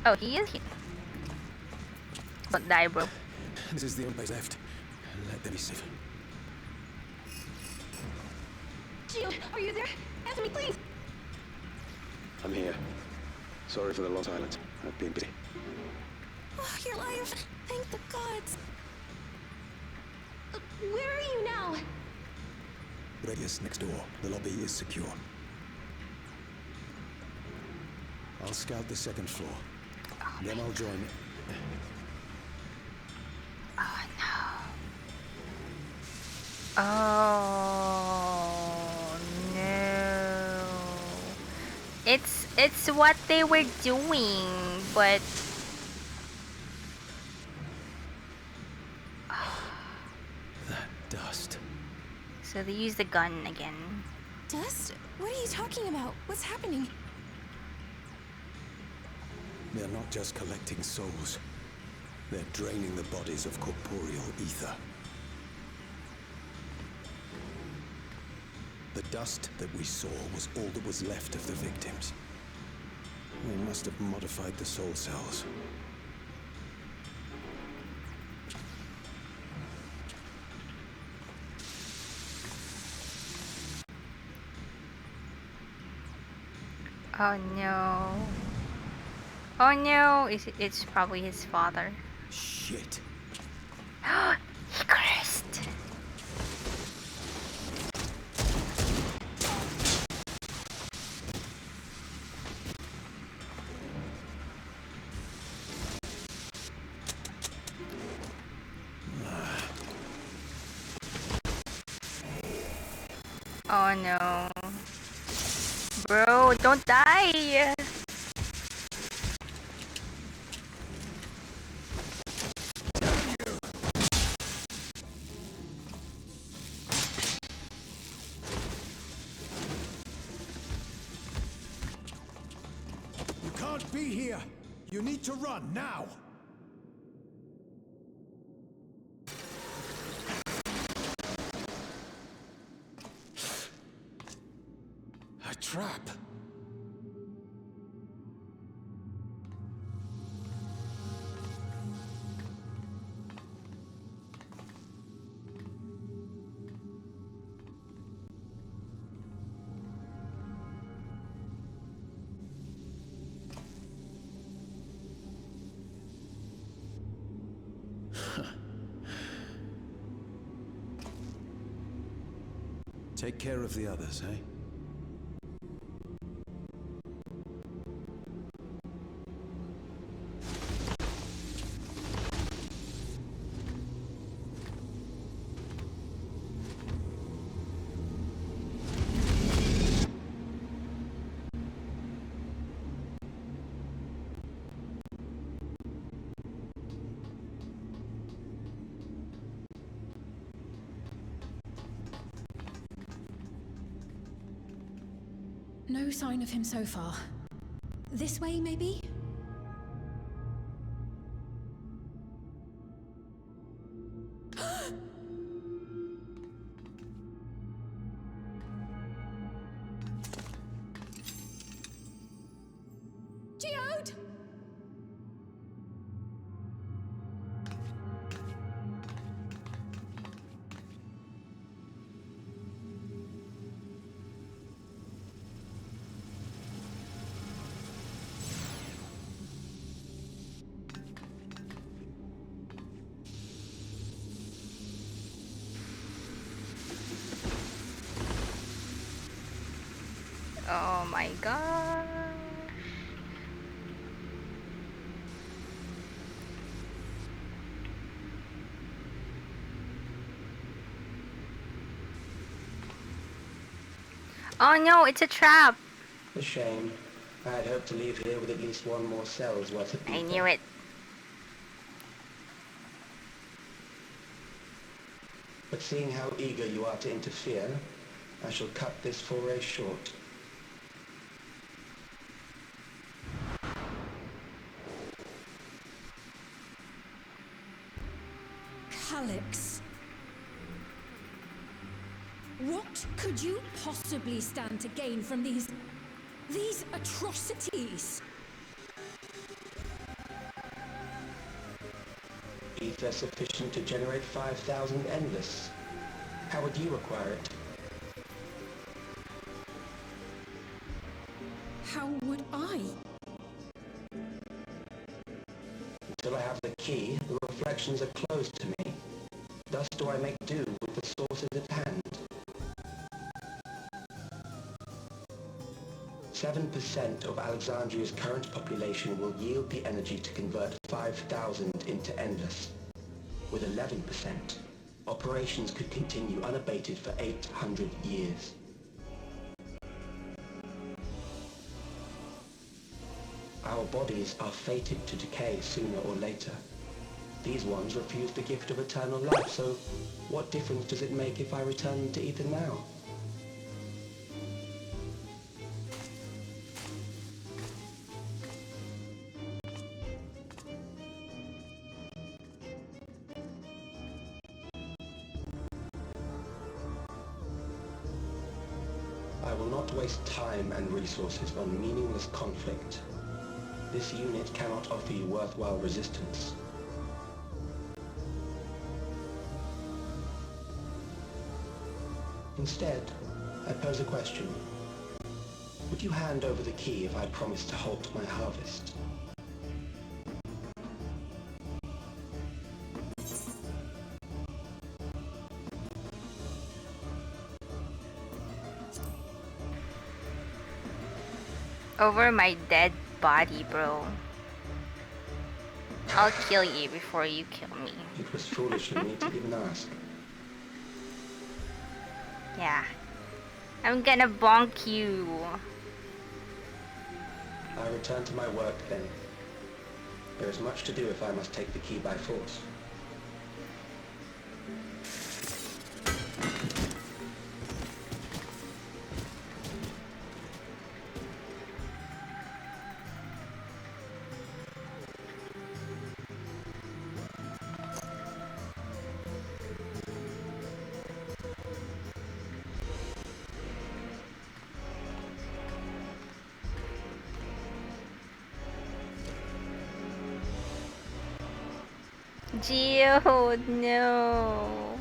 Speaker 1: Oh, he is here. Don't die, bro.
Speaker 2: This is the only place left. Let them be safe.
Speaker 5: Gio, are you there? Answer me, please!
Speaker 2: I'm here. Sorry for the long silence. I've been busy.
Speaker 5: Oh, you're alive. Thank the gods. Where are you now?
Speaker 2: Radius next door. The lobby is secure. I'll scout the second floor. Then I'll join.
Speaker 1: Oh no. Oh no. It's what they were doing, but
Speaker 2: That dust.
Speaker 1: so they used the gun again.
Speaker 5: Dust? What are you talking about? What's happening?
Speaker 2: They're not just collecting souls. They're draining the bodies of corporeal ether. The dust that we saw was all that was left of the victims. They must have modified the soul cells.
Speaker 1: Oh no. Oh no, it's probably his father.
Speaker 2: Shit.
Speaker 1: He cursed. Oh no. Bro, don't die!
Speaker 2: You can't be here! You need to run, now! A trap! Take care of the others, eh?
Speaker 3: No sign of him so far. This way, maybe? Geode!
Speaker 1: Oh my god. Oh no, it's a trap!
Speaker 6: A shame. I had hoped to leave here with at least one more cell's worth of
Speaker 1: I
Speaker 6: ether.
Speaker 1: knew it.
Speaker 6: But seeing how eager you are to interfere, I shall cut this foray short.
Speaker 3: Calyx. What could you possibly stand to gain from these atrocities?
Speaker 6: Ether sufficient to generate 5,000 endless. How would you acquire it?
Speaker 3: How would I?
Speaker 6: Until I have the key, the reflections are closed to me. Thus do I make do with the sources at hand. 7% of Alexandria's current population will yield the energy to convert 5,000 into endless. With 11%, operations could continue unabated for 800 years. Our bodies are fated to decay sooner or later. These ones refuse the gift of eternal life, so what difference does it make if I return them to ether now? I will not waste time and resources on meaningless conflict. This unit cannot offer you worthwhile resistance. Instead, I pose a question. Would you hand over the key if I promise to halt my harvest?
Speaker 1: Over my dead body, bro. I'll kill you before you kill me.
Speaker 6: It was foolish of me to even ask.
Speaker 1: Yeah. I'm gonna bonk you.
Speaker 6: I return to my work then. There is much to do if I must take the key by force.
Speaker 1: Geo, no.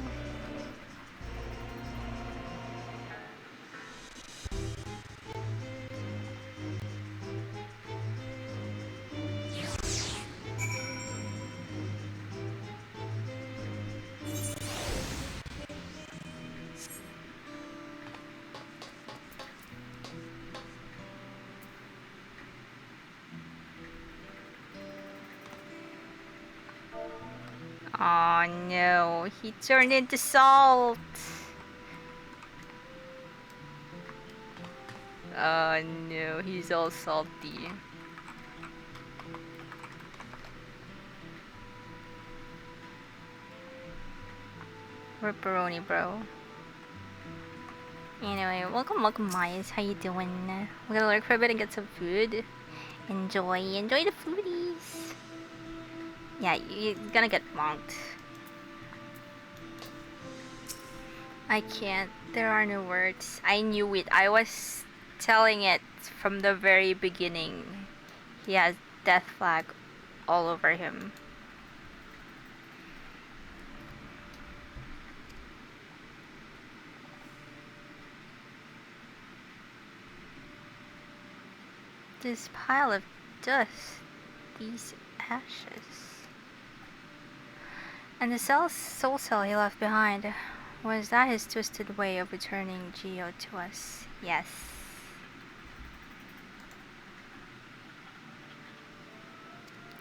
Speaker 1: Oh no, he turned into salt. Oh no, he's all salty. Ripperoni, bro. Anyway, welcome, Myers. How you doing? We're gonna lurk for a bit and get some food. Enjoy the foodies. Yeah, you're gonna get bonked. I can't. There are no words. I knew it. I was telling it from the very beginning. He has death flag all over him. This pile of dust. These ashes. And the soul cell he left behind. Was that his twisted way of returning Geo to us? Yes.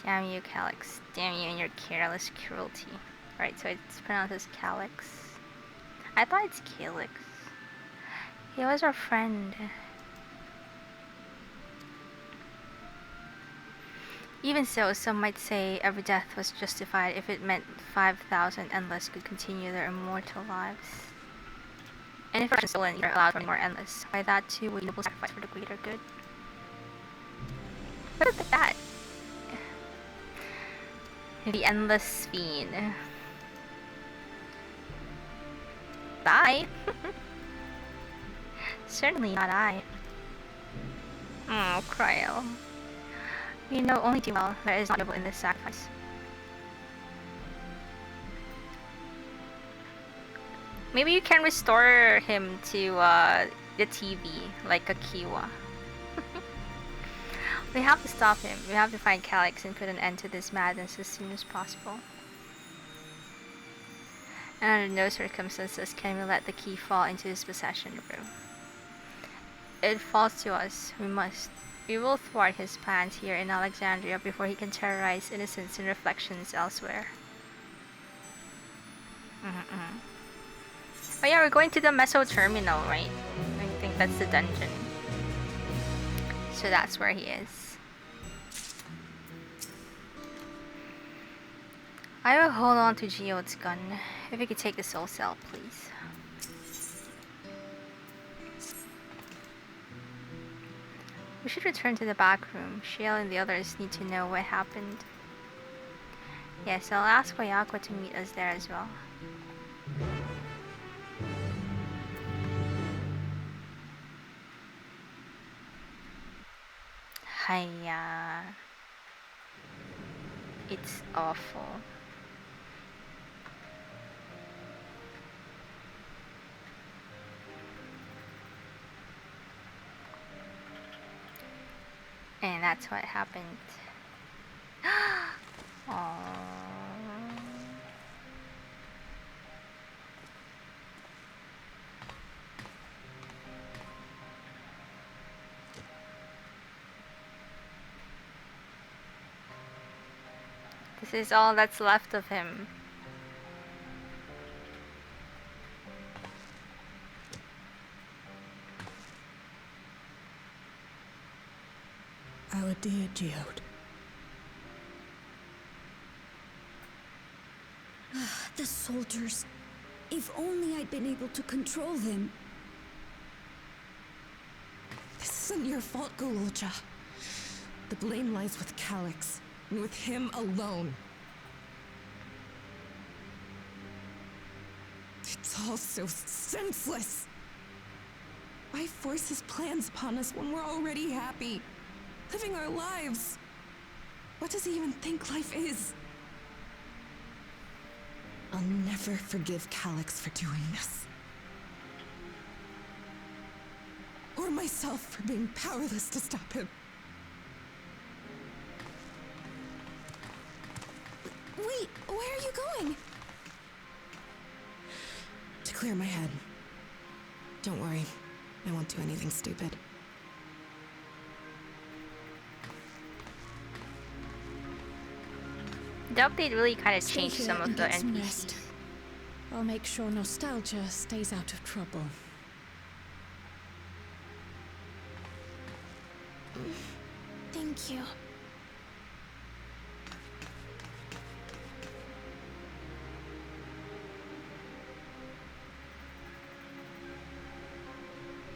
Speaker 1: Damn you, Calyx. Damn you and your careless cruelty. Right, so it's pronounced as Calyx. I thought it's Calyx. He was our friend. Even so, some might say every death was justified if it meant 5,000 endless could continue their immortal lives. And if our stolen are allowed for more endless, by that too we will sacrifice for the greater good. Look at that! The endless fiend. Bye! Certainly not I. Oh, Cryo. You know only too well there is not evil in this sacrifice. Maybe you can restore him to the TV, like a Kiwa. We have to stop him. We have to find Calyx and put an end to this madness as soon as possible. And under no circumstances can we let the key fall into his possession room. It falls to us. We must. We will thwart his plans here in Alexandria before he can terrorize innocents and reflections elsewhere. Oh yeah, we're going to the Meso Terminal, right? I think that's the dungeon. So that's where he is. I will hold on to Geode's gun. If you could take the soul cell, please. We should return to the back room. Shiel and the others need to know what happened. Yes, I'll ask Wayakwa to meet us there as well. Hiya. It's awful. And that's what happened. Aww. This is all that's left of him.
Speaker 3: Our dear Geode. The soldiers. If only I'd been able to control them.
Speaker 5: This isn't your fault, Gulolcha. The blame lies with Calyx, and with him alone. It's all so senseless. Why force his plans upon us when we're already happy? Living our lives. What does he even think life is? I'll never forgive Calyx for doing this. Or myself for being powerless to stop him. Wait, where are you going? To clear my head. Don't worry, I won't do anything stupid.
Speaker 1: The update really kind of
Speaker 3: Stay
Speaker 1: changed
Speaker 3: here
Speaker 1: some
Speaker 3: and
Speaker 1: of the
Speaker 3: get some
Speaker 1: NPCs.
Speaker 3: rest. I'll make sure nostalgia stays out of trouble.
Speaker 5: Thank you.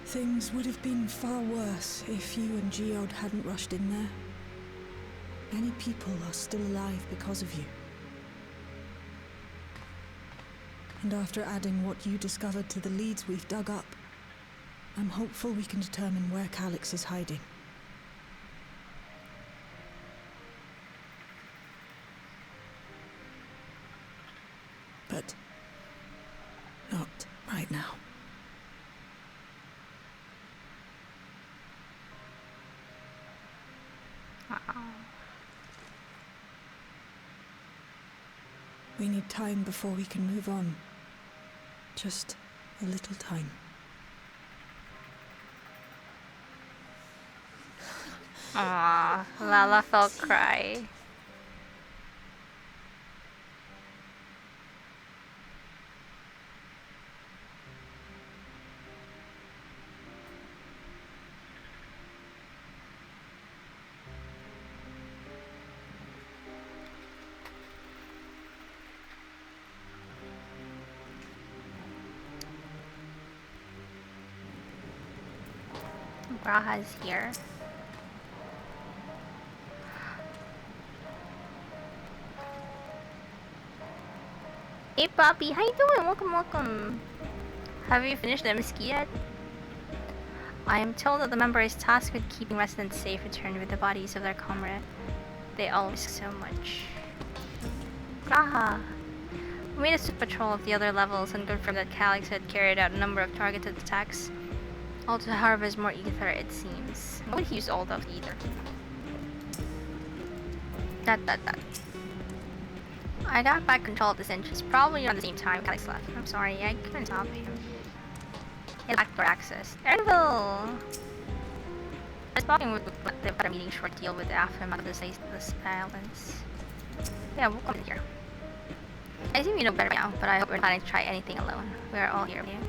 Speaker 3: Things would have been far worse if you and Geode hadn't rushed in there. Many people are still alive because of you. And after adding what you discovered to the leads we've dug up, I'm hopeful we can determine where Calyx is hiding. But not right now. We need time before we can move on. Just a little time.
Speaker 1: Aww, Lala felt cry. Graha's here. Hey Poppy, how you doing? Welcome, welcome. Have you finished the MSQ yet? I am told that the member is tasked with keeping residents safe returned with the bodies of their comrade. They all risk so much. Graha! We made a swift patrol of the other levels and confirmed that Calyx had carried out a number of targeted attacks. All to harvest more ether, it seems. Why would he use all of ether? Dot. I got back control of this engine, probably around the same time Calyx left. I'm sorry, I couldn't stop him. He had backdoor access. Ernville! I was talking with the better meeting short deal with the aftermath of the Staceless Islands. Yeah, we'll come in here. I assume you know better now, but I hope you're not planning to try anything alone. We are all here with you.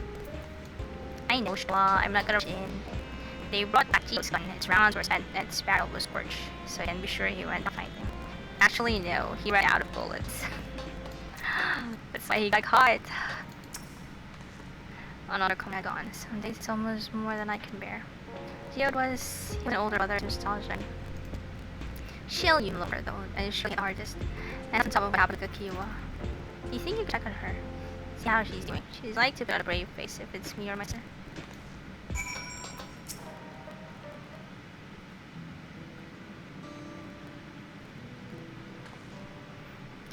Speaker 1: I know, Shla, I'm not gonna rush in. They brought back Gio's gun, its rounds were spent and its barrel was scorched, so I can be sure he went fighting. Actually, no, he ran out of bullets. That's why he got caught. Another comment gone. Some days it's almost more than I can bear. Gio was an older brother, nostalgia. She'll you love her though, and she'll be an artist. And on top of what happened to Kiwa. Do you think you could check on her? See how she's doing. She's like to put on a brave face if it's me or my son.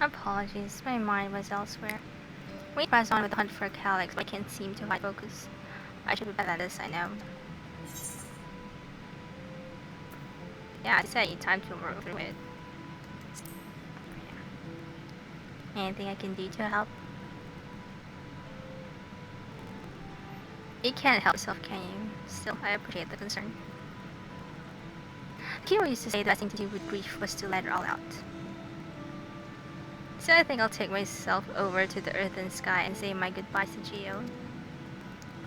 Speaker 1: Apologies, my mind was elsewhere. We press on with the hunt for Calyx, but I can't seem to find focus. I should be better at this, I know. Yeah, I said time to work through it. Anything I can do to help? You can't help yourself, can you? Still, I appreciate the concern. Kiro used to say the best thing to do with grief was to let it all out. So I think I'll take myself over to the earth and sky and say my goodbyes to Gio.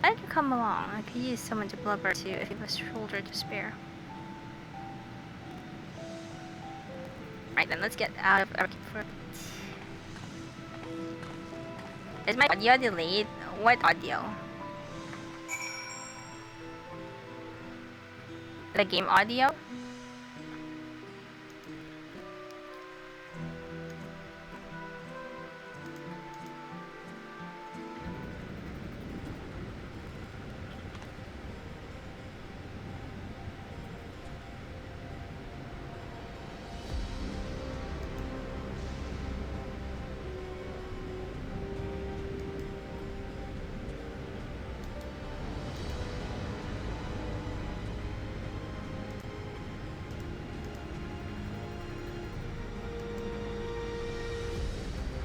Speaker 1: I could come along. I could use someone to blubber to if you have a shoulder to spare. Right then, let's get out of our for. Is my audio delayed? What audio? The game audio?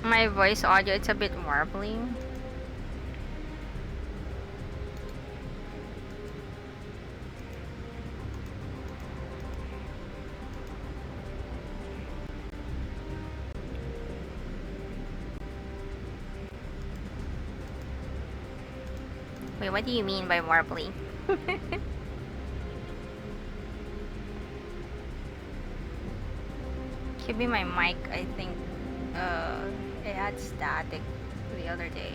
Speaker 1: My voice audio, it's a bit warbling. Wait, what do you mean by warbling? Could be my mic, I think. It had static the other day.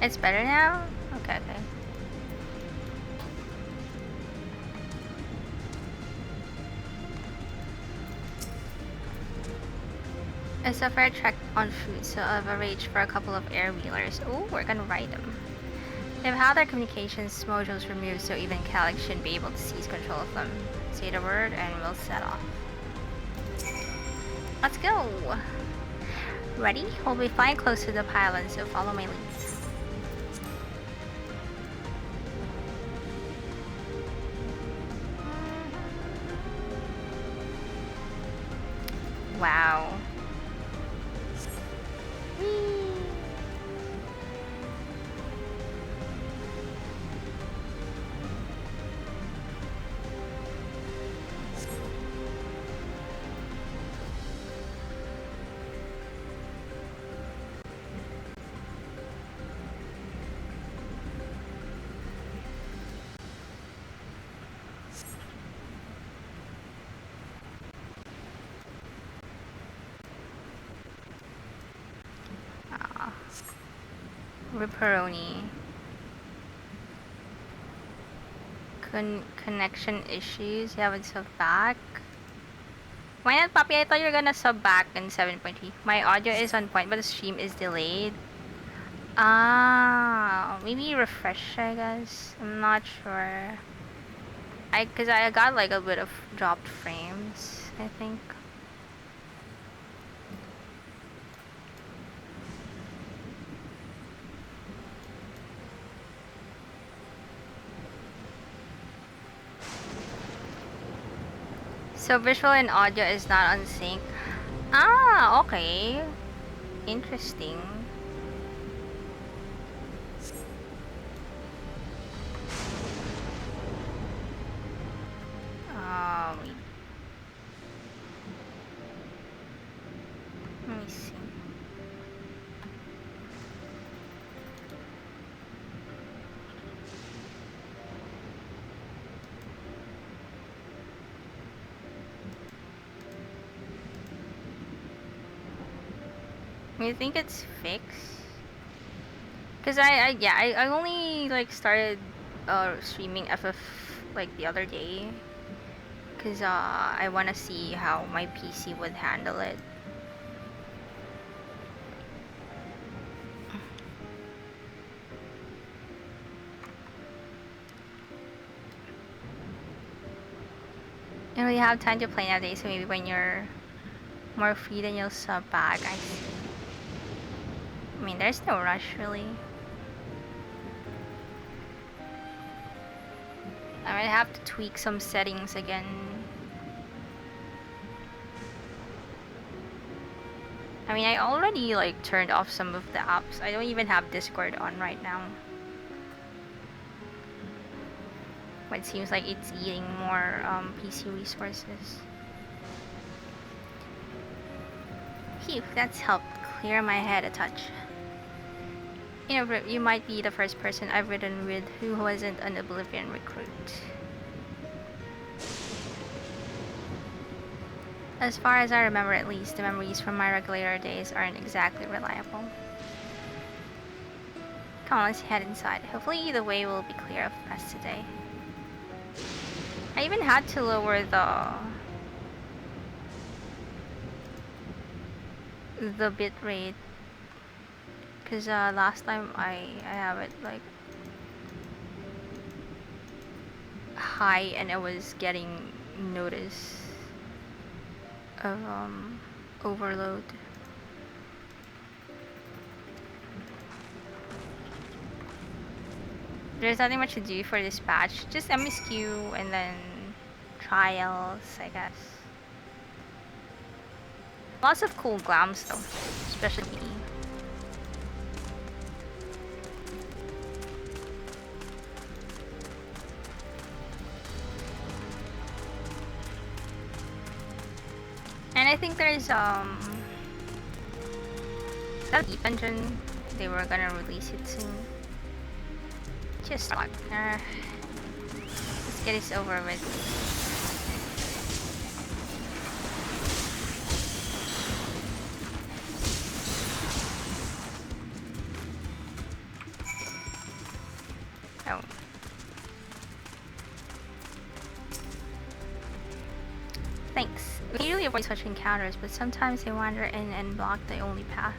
Speaker 1: It's better now? Okay. It's a fair trek on foot, so I've arranged for a couple of air wheelers. Oh, we're gonna ride them. They've had their communications modules removed, so even Calyx shouldn't be able to seize control of them. Say the word and we'll set off. Let's go! Ready? We'll be flying close to the pylon, so follow my lead. Wow. Ripperoni. Connection issues. You haven't sub back. Why not, Papi? I thought you were gonna sub back in 7.3. My audio is on point, but the stream is delayed. Ah, maybe refresh, I guess. I'm not sure. Cause I got like a bit of dropped frames, I think. So visual and audio is not on sync. Ah, okay. Interesting. Wait. Let me see. You think it's fixed? Cause I only like started streaming FF like the other day. Cause I wanna see how my PC would handle it. You don't really have time to play nowadays, so maybe when you're more free then you'll sub back. I see. I mean, there's no rush really. I might have to tweak some settings again. I mean, I already like turned off some of the apps. I don't even have Discord on right now. But it seems like it's eating more PC resources. Phew, that's helped clear my head a touch. You know, you might be the first person I've ridden with who wasn't an Oblivion recruit. As far as I remember, at least, the memories from my regulator days aren't exactly reliable. Come on, let's head inside. Hopefully the way will be clear of us today. I even had to lower the bit rate. Cause last time I have it like high and I was getting notice of overload. There's nothing much to do for this patch, just MSQ and then trials, I guess. Lots of cool glams though, especially me. And I think there's that deep engine, they were gonna release it soon. Just like let's get this over with. Oh. Thanks. We usually avoid such encounters, but sometimes they wander in and block the only path.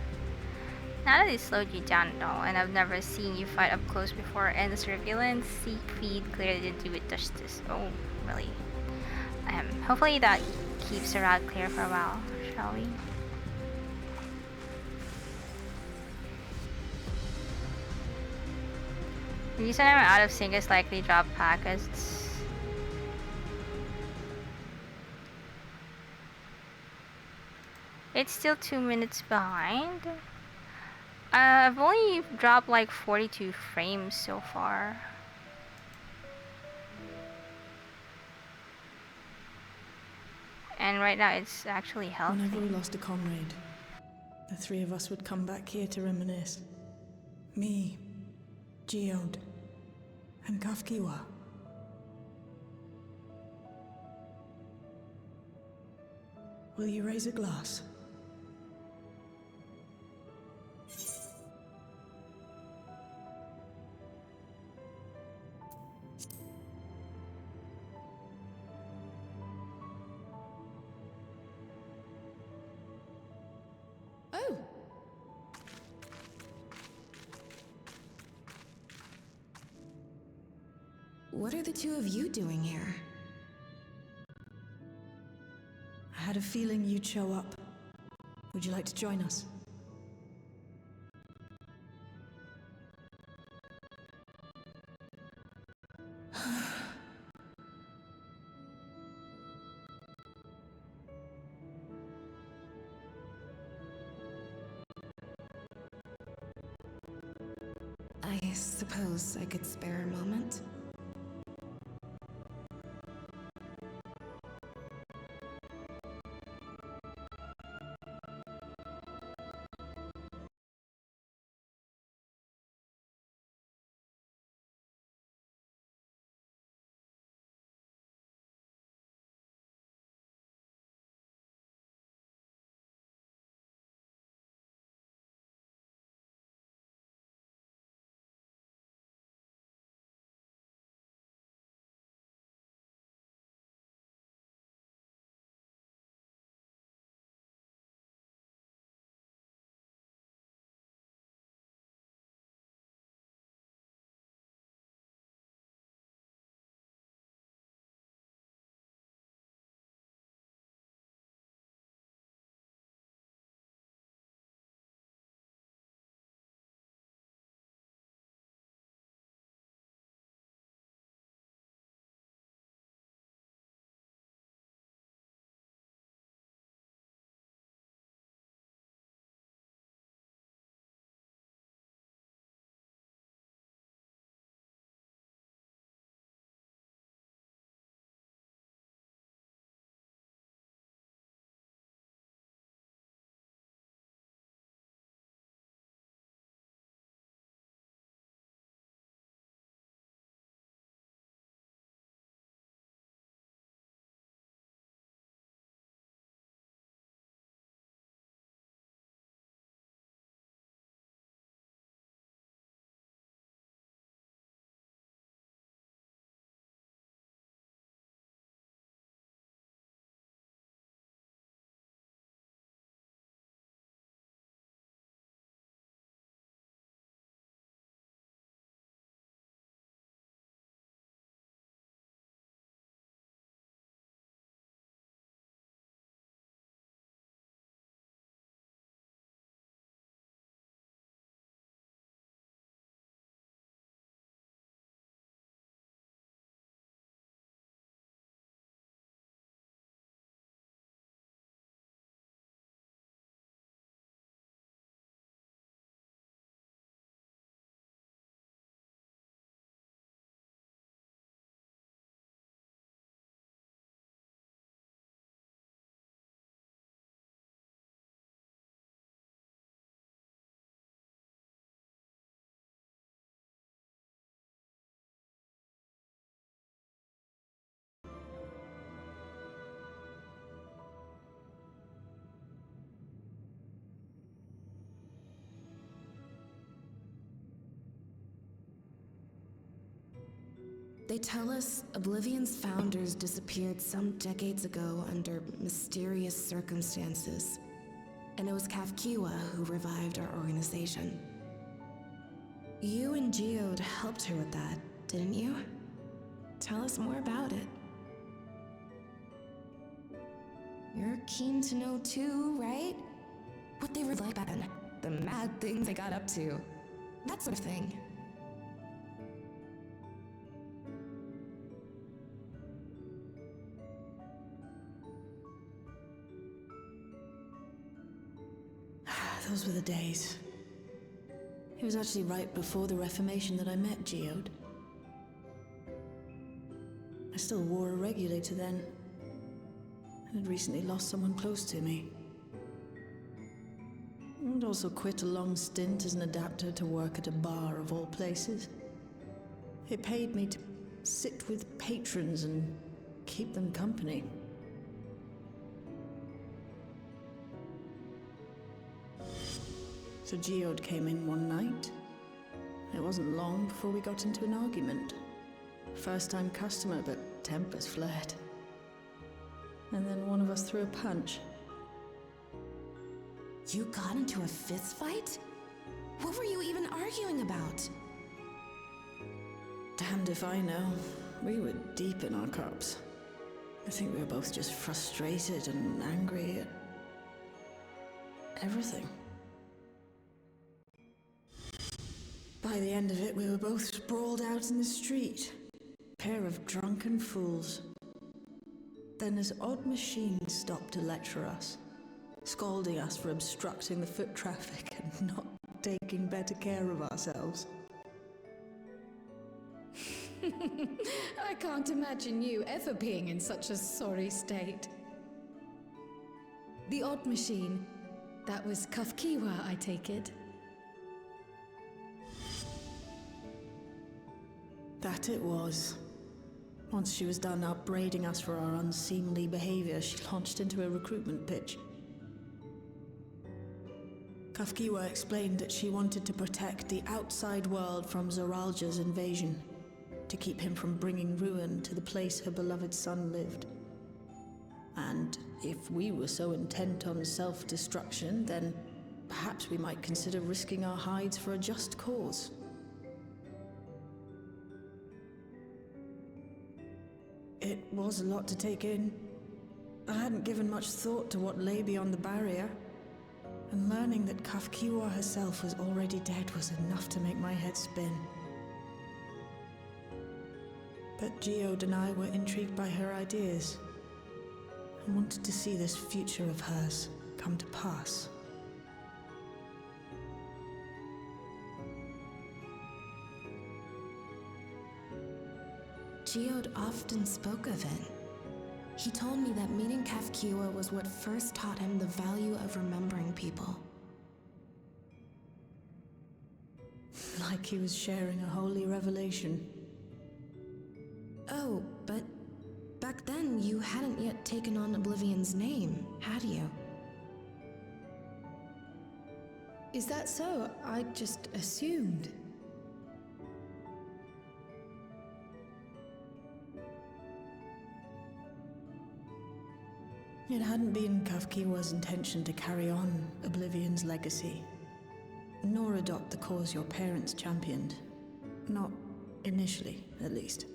Speaker 1: Now that it slowed you down at all, and I've never seen you fight up close before, and the surveillance seek feed clearly didn't do it justice. Oh, really? Hopefully that keeps the route clear for a while, shall we? The reason I'm out of sync is likely drop packets. It's still 2 minutes behind. I've only dropped like 42 frames so far. And right now it's actually healthy.
Speaker 3: Whenever we lost a comrade, the three of us would come back here to reminisce. Me, Geode, and Kafkiwa. Will you raise a glass?
Speaker 5: Oh! What are the two of you doing here?
Speaker 3: I had a feeling you'd show up. Would you like to join us?
Speaker 5: I suppose I could spare a moment. They tell us Oblivion's founders disappeared some decades ago under mysterious circumstances, and it was Kafkiwa who revived our organization. You and Geode helped her with that, didn't you? Tell us more about it. You're keen to know too, right? What they were like back then, the mad things they got up to, that sort of thing.
Speaker 3: Those were the days. It was actually right before the Reformation that I met Geode. I still wore a regulator then. I had recently lost someone close to me. And also quit a long stint as an adapter to work at a bar of all places. It paid me to sit with patrons and keep them company. So Geode came in one night. It wasn't long before we got into an argument. First-time customer, but tempers flared. And then one of us threw a punch.
Speaker 5: You got into a fist fight? What were you even arguing about?
Speaker 3: Damned if I know. We were deep in our cups. I think we were both just frustrated and angry at everything. By the end of it, we were both sprawled out in the street. Pair of drunken fools. Then this odd machine stopped to lecture us, scolding us for obstructing the foot traffic and not taking better care of ourselves.
Speaker 7: I can't imagine you ever being in such a sorry state. The odd machine, that was Kafkiwa, I take it.
Speaker 3: That it was. Once she was done upbraiding us for our unseemly behavior, she launched into a recruitment pitch. Kafkiwa explained that she wanted to protect the outside world from Zoralja's invasion, to keep him from bringing ruin to the place her beloved son lived. And if we were so intent on self-destruction, then perhaps we might consider risking our hides for a just cause. It was a lot to take in. I hadn't given much thought to what lay beyond the barrier, and learning that Kafkiwa herself was already dead was enough to make my head spin. But Geode and I were intrigued by her ideas and wanted to see this future of hers come to pass.
Speaker 5: Geode often spoke of it. He told me that meeting Kafkiwa was what first taught him the value of remembering people.
Speaker 3: Like he was sharing a holy revelation.
Speaker 5: Oh, but back then you hadn't yet taken on Oblivion's name, had you?
Speaker 7: Is that so? I just assumed.
Speaker 3: It hadn't been Kafkiwa's intention to carry on Oblivion's legacy, nor adopt the cause your parents championed. Not initially, at least.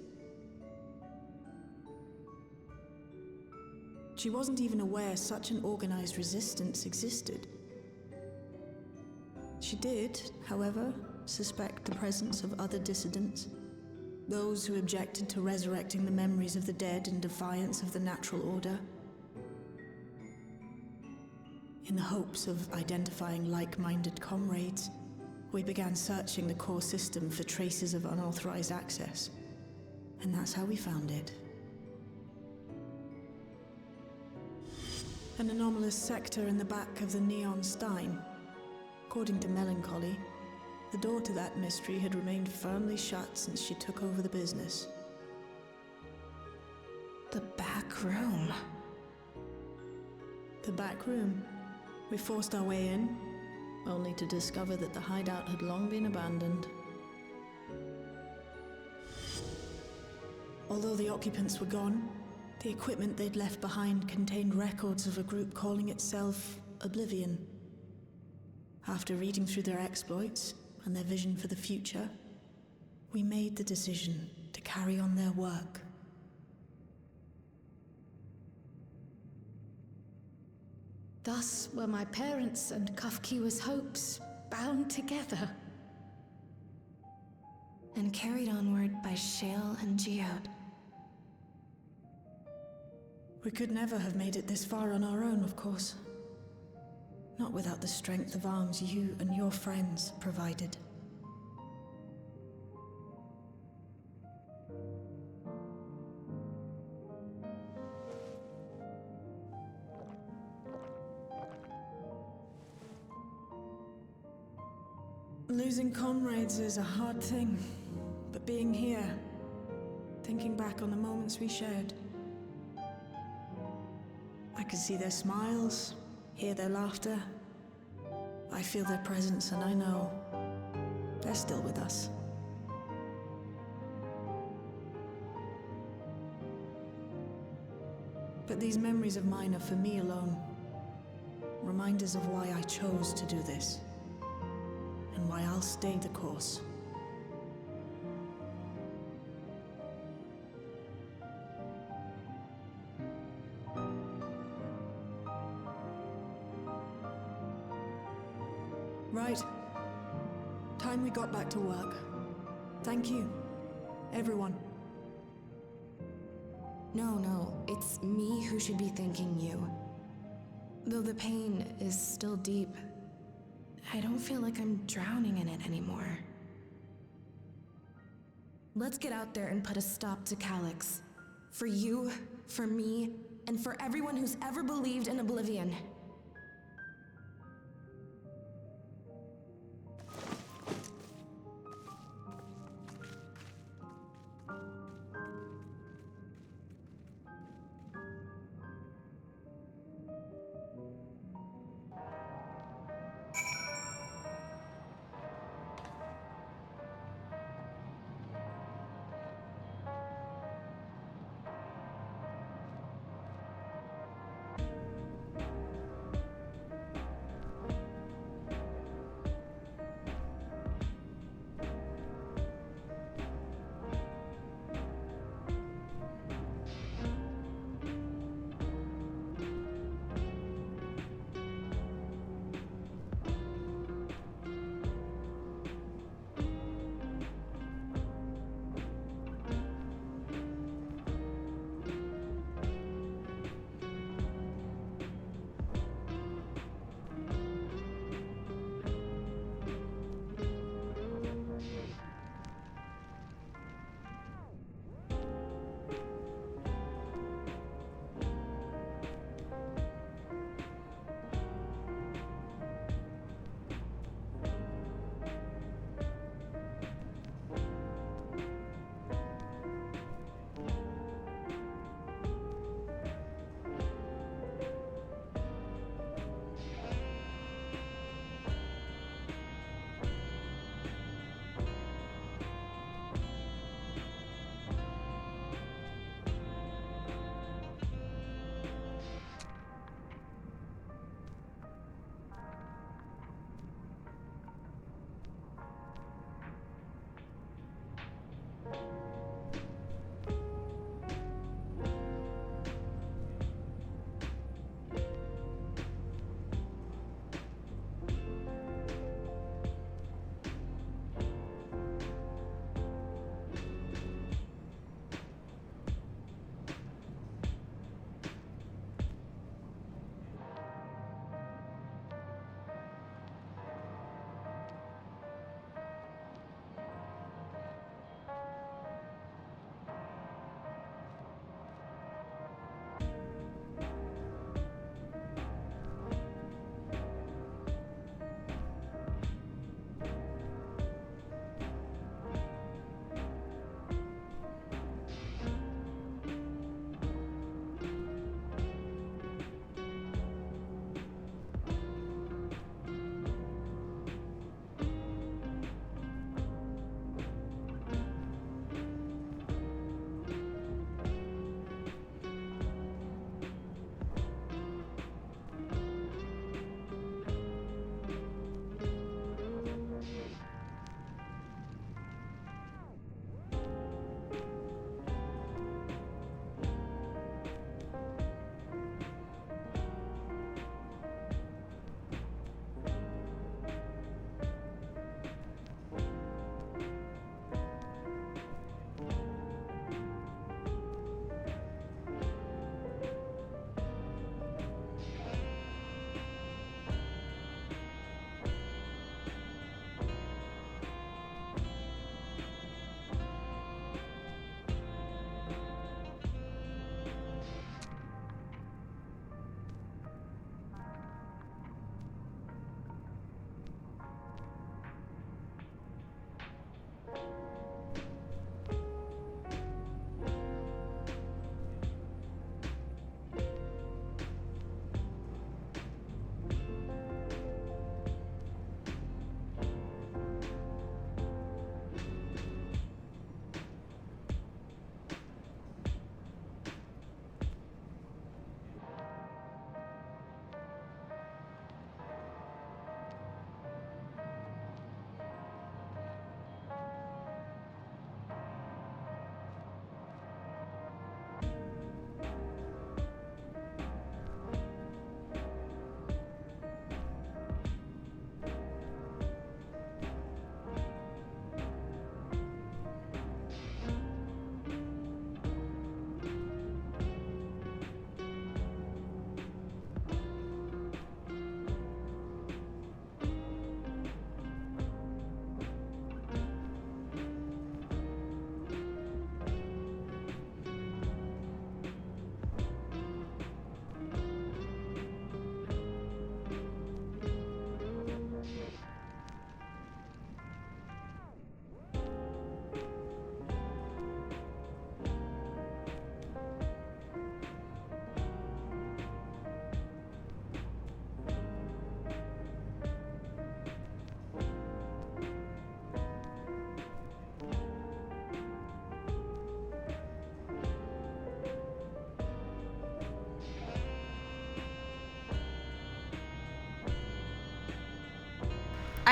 Speaker 3: She wasn't even aware such an organized resistance existed. She did, however, suspect the presence of other dissidents, those who objected to resurrecting the memories of the dead in defiance of the natural order. In the hopes of identifying like-minded comrades, we began searching the core system for traces of unauthorized access, and that's how we found it. An anomalous sector in the back of the Neon Stein. According to Melancholy, the door to that mystery had remained firmly shut since she took over the business.
Speaker 5: The back room.
Speaker 3: The back room. We forced our way in, only to discover that the hideout had long been abandoned. Although the occupants were gone, the equipment they'd left behind contained records of a group calling itself Oblivion. After reading through their exploits and their vision for the future, we made the decision to carry on their work.
Speaker 7: Thus were my parents and Kafkiwa's hopes bound together.
Speaker 5: And carried onward by Shale and Geode.
Speaker 3: We could never have made it this far on our own, of course. Not without the strength of arms you and your friends provided. Losing comrades is a hard thing, but being here, thinking back on the moments we shared, I can see their smiles, hear their laughter. I feel their presence, and I know they're still with us. But these memories of mine are for me alone. Reminders of why I chose to do this. And why I'll stay the course. Right. Time we got back to work. Thank you, everyone.
Speaker 5: No, it's me who should be thanking you. Though the pain is still deep, I don't feel like I'm drowning in it anymore. Let's get out there and put a stop to Calyx. For you, for me, and for everyone who's ever believed in Oblivion.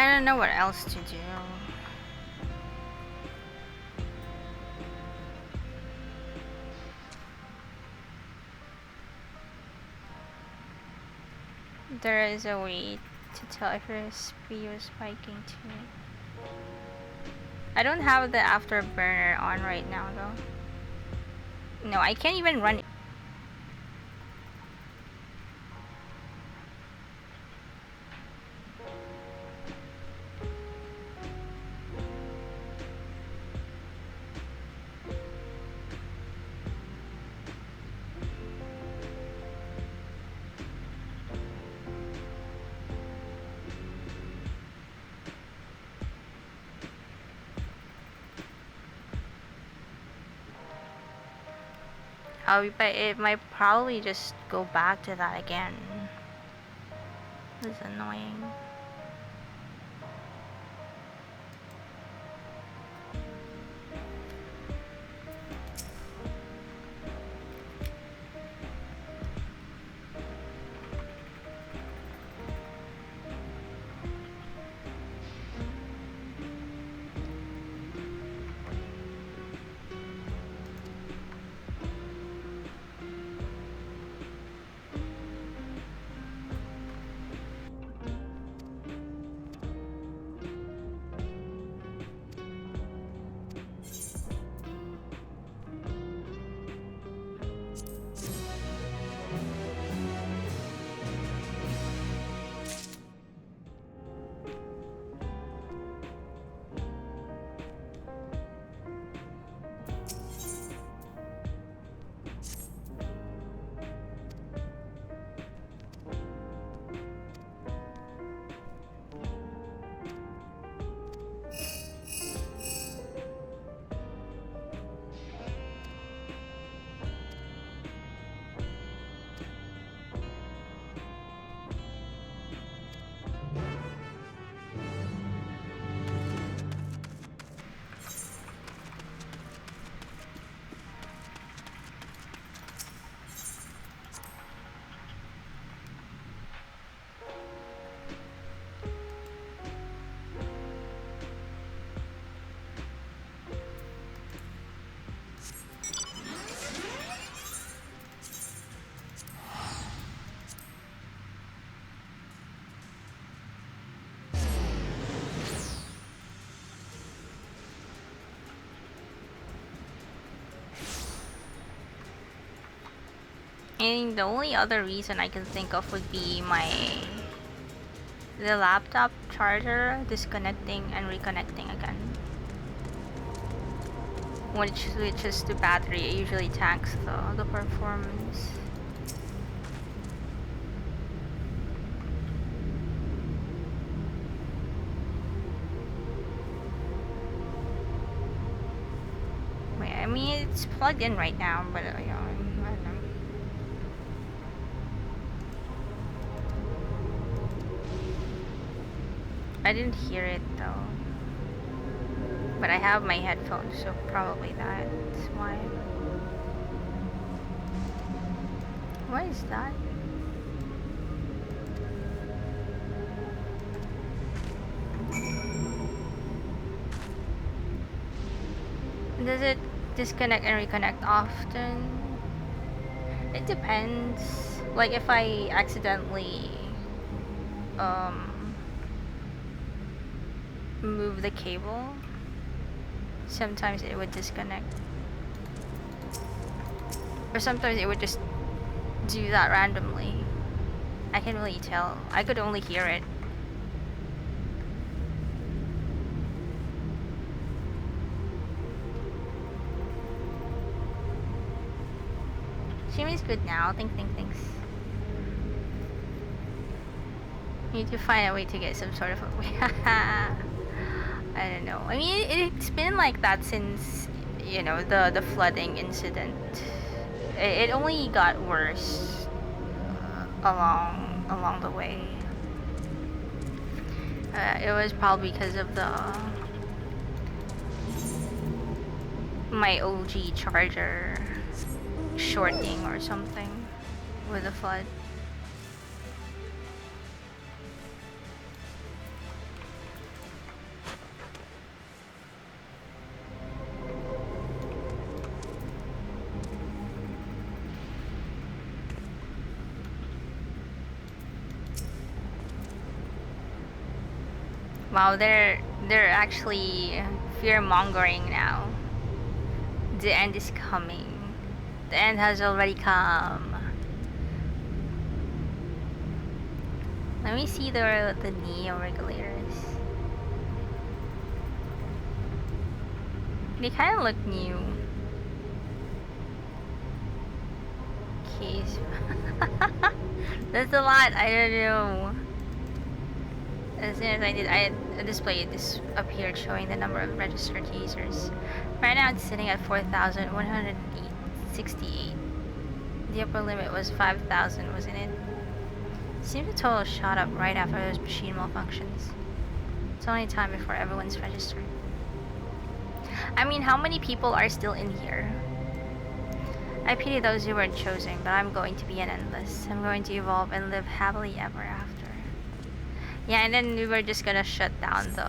Speaker 1: I don't know what else to do. There is a way to tell if your SP was spiking too. I don't have the afterburner on right now though. No, I can't even run. But it might probably just go back to that again. This is annoying. And the only other reason I can think of would be the laptop charger disconnecting and reconnecting again. When it switches to battery, it usually tanks the performance. Wait, I mean it's plugged in right now, but you know, I don't know. I didn't hear it though. But I have my headphones, so probably that's why. What is that? Does it disconnect and reconnect often? It depends. Like if I accidentally move the cable, sometimes it would disconnect. Or sometimes it would just do that randomly. I can't really tell. I could only hear it. Jimmy's good now. Thanks. Need to find a way to get some sort of a way. I don't know. I mean, it's been like that since, you know, the flooding incident. It only got worse along the way. It was probably because of my OG charger shorting or something with the flood. Wow, they're actually fear mongering now. The end is coming. The end has already come. Let me see the Neo regulators. They kind of look new. Okay, that's a lot. I don't know. As soon as I did, a display this appeared showing the number of registered users. Right now it's sitting at 4,168. The upper limit was 5,000, wasn't it? Seems the total shot up right after those machine malfunctions. It's only time before everyone's registered. I mean, how many people are still in here? I pity those who weren't chosen, but I'm going to be an endless. I'm going to evolve and live happily ever after. Yeah, and then we were just gonna shut down the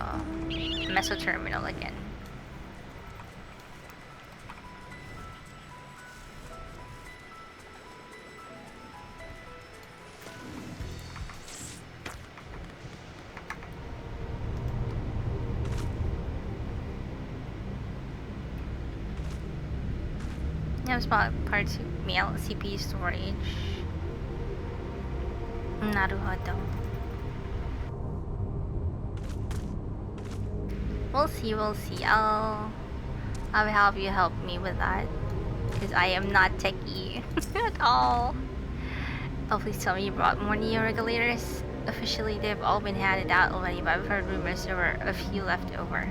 Speaker 1: meso terminal again. Yeah, spot part 2 male CPU storage. Naruhodo. We'll see, we'll see. I'll have you help me with that. Because I am not techie at all. Oh, please tell me you brought more Neo regulators. Officially, they've all been handed out already, but I've heard rumors there were a few left over.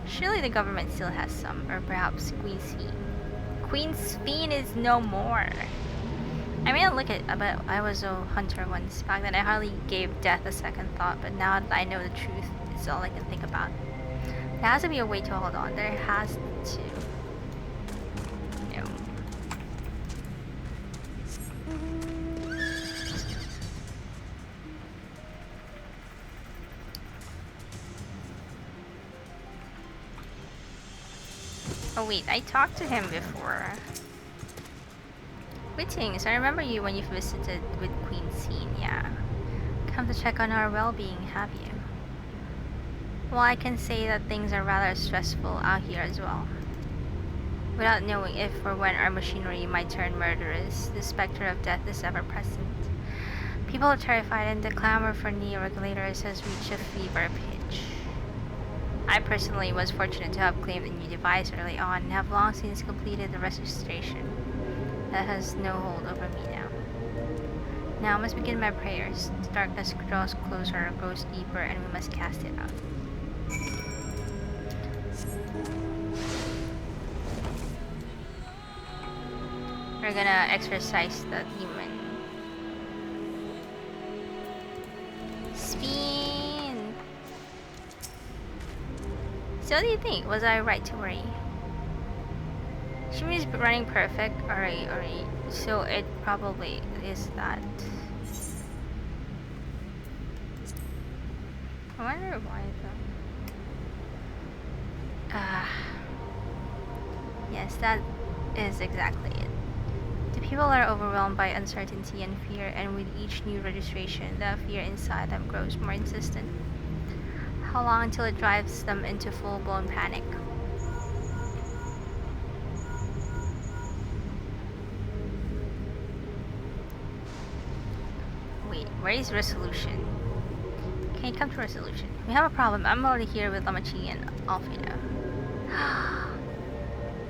Speaker 1: Surely the government still has some, or perhaps Queen's Fiend. Queen's Fiend is no more. I mean, look at, but I was a hunter once. Back then, I hardly gave death a second thought, but now that I know the truth, it's all I can think about. There has to be a way to hold on. There has to. No. Oh wait, I talked to him before. Greetings, I remember you when you visited with Queen Scene, yeah. Come to check on our well-being, have you? Well, I can say that things are rather stressful out here as well. Without knowing if or when our machinery might turn murderous, the specter of death is ever present. People are terrified and the clamor for neo-regulators has reached a fever pitch. I personally was fortunate to have claimed a new device early on and have long since completed the registration. That has no hold over me now. Now I must begin my prayers. The darkness draws closer, grows deeper, and we must cast it out. We're gonna exorcise the demon. Spin! So what do you think? Was I right to worry? She means running perfect. Alright. So it probably is that. I wonder why though. Yes, that is exactly it. The people are overwhelmed by uncertainty and fear, and with each new registration, the fear inside them grows more insistent. How long until it drives them into full-blown panic? Wait, where is resolution? Can you come to resolution? We have a problem. I'm already here with Lamachi and Alfredo.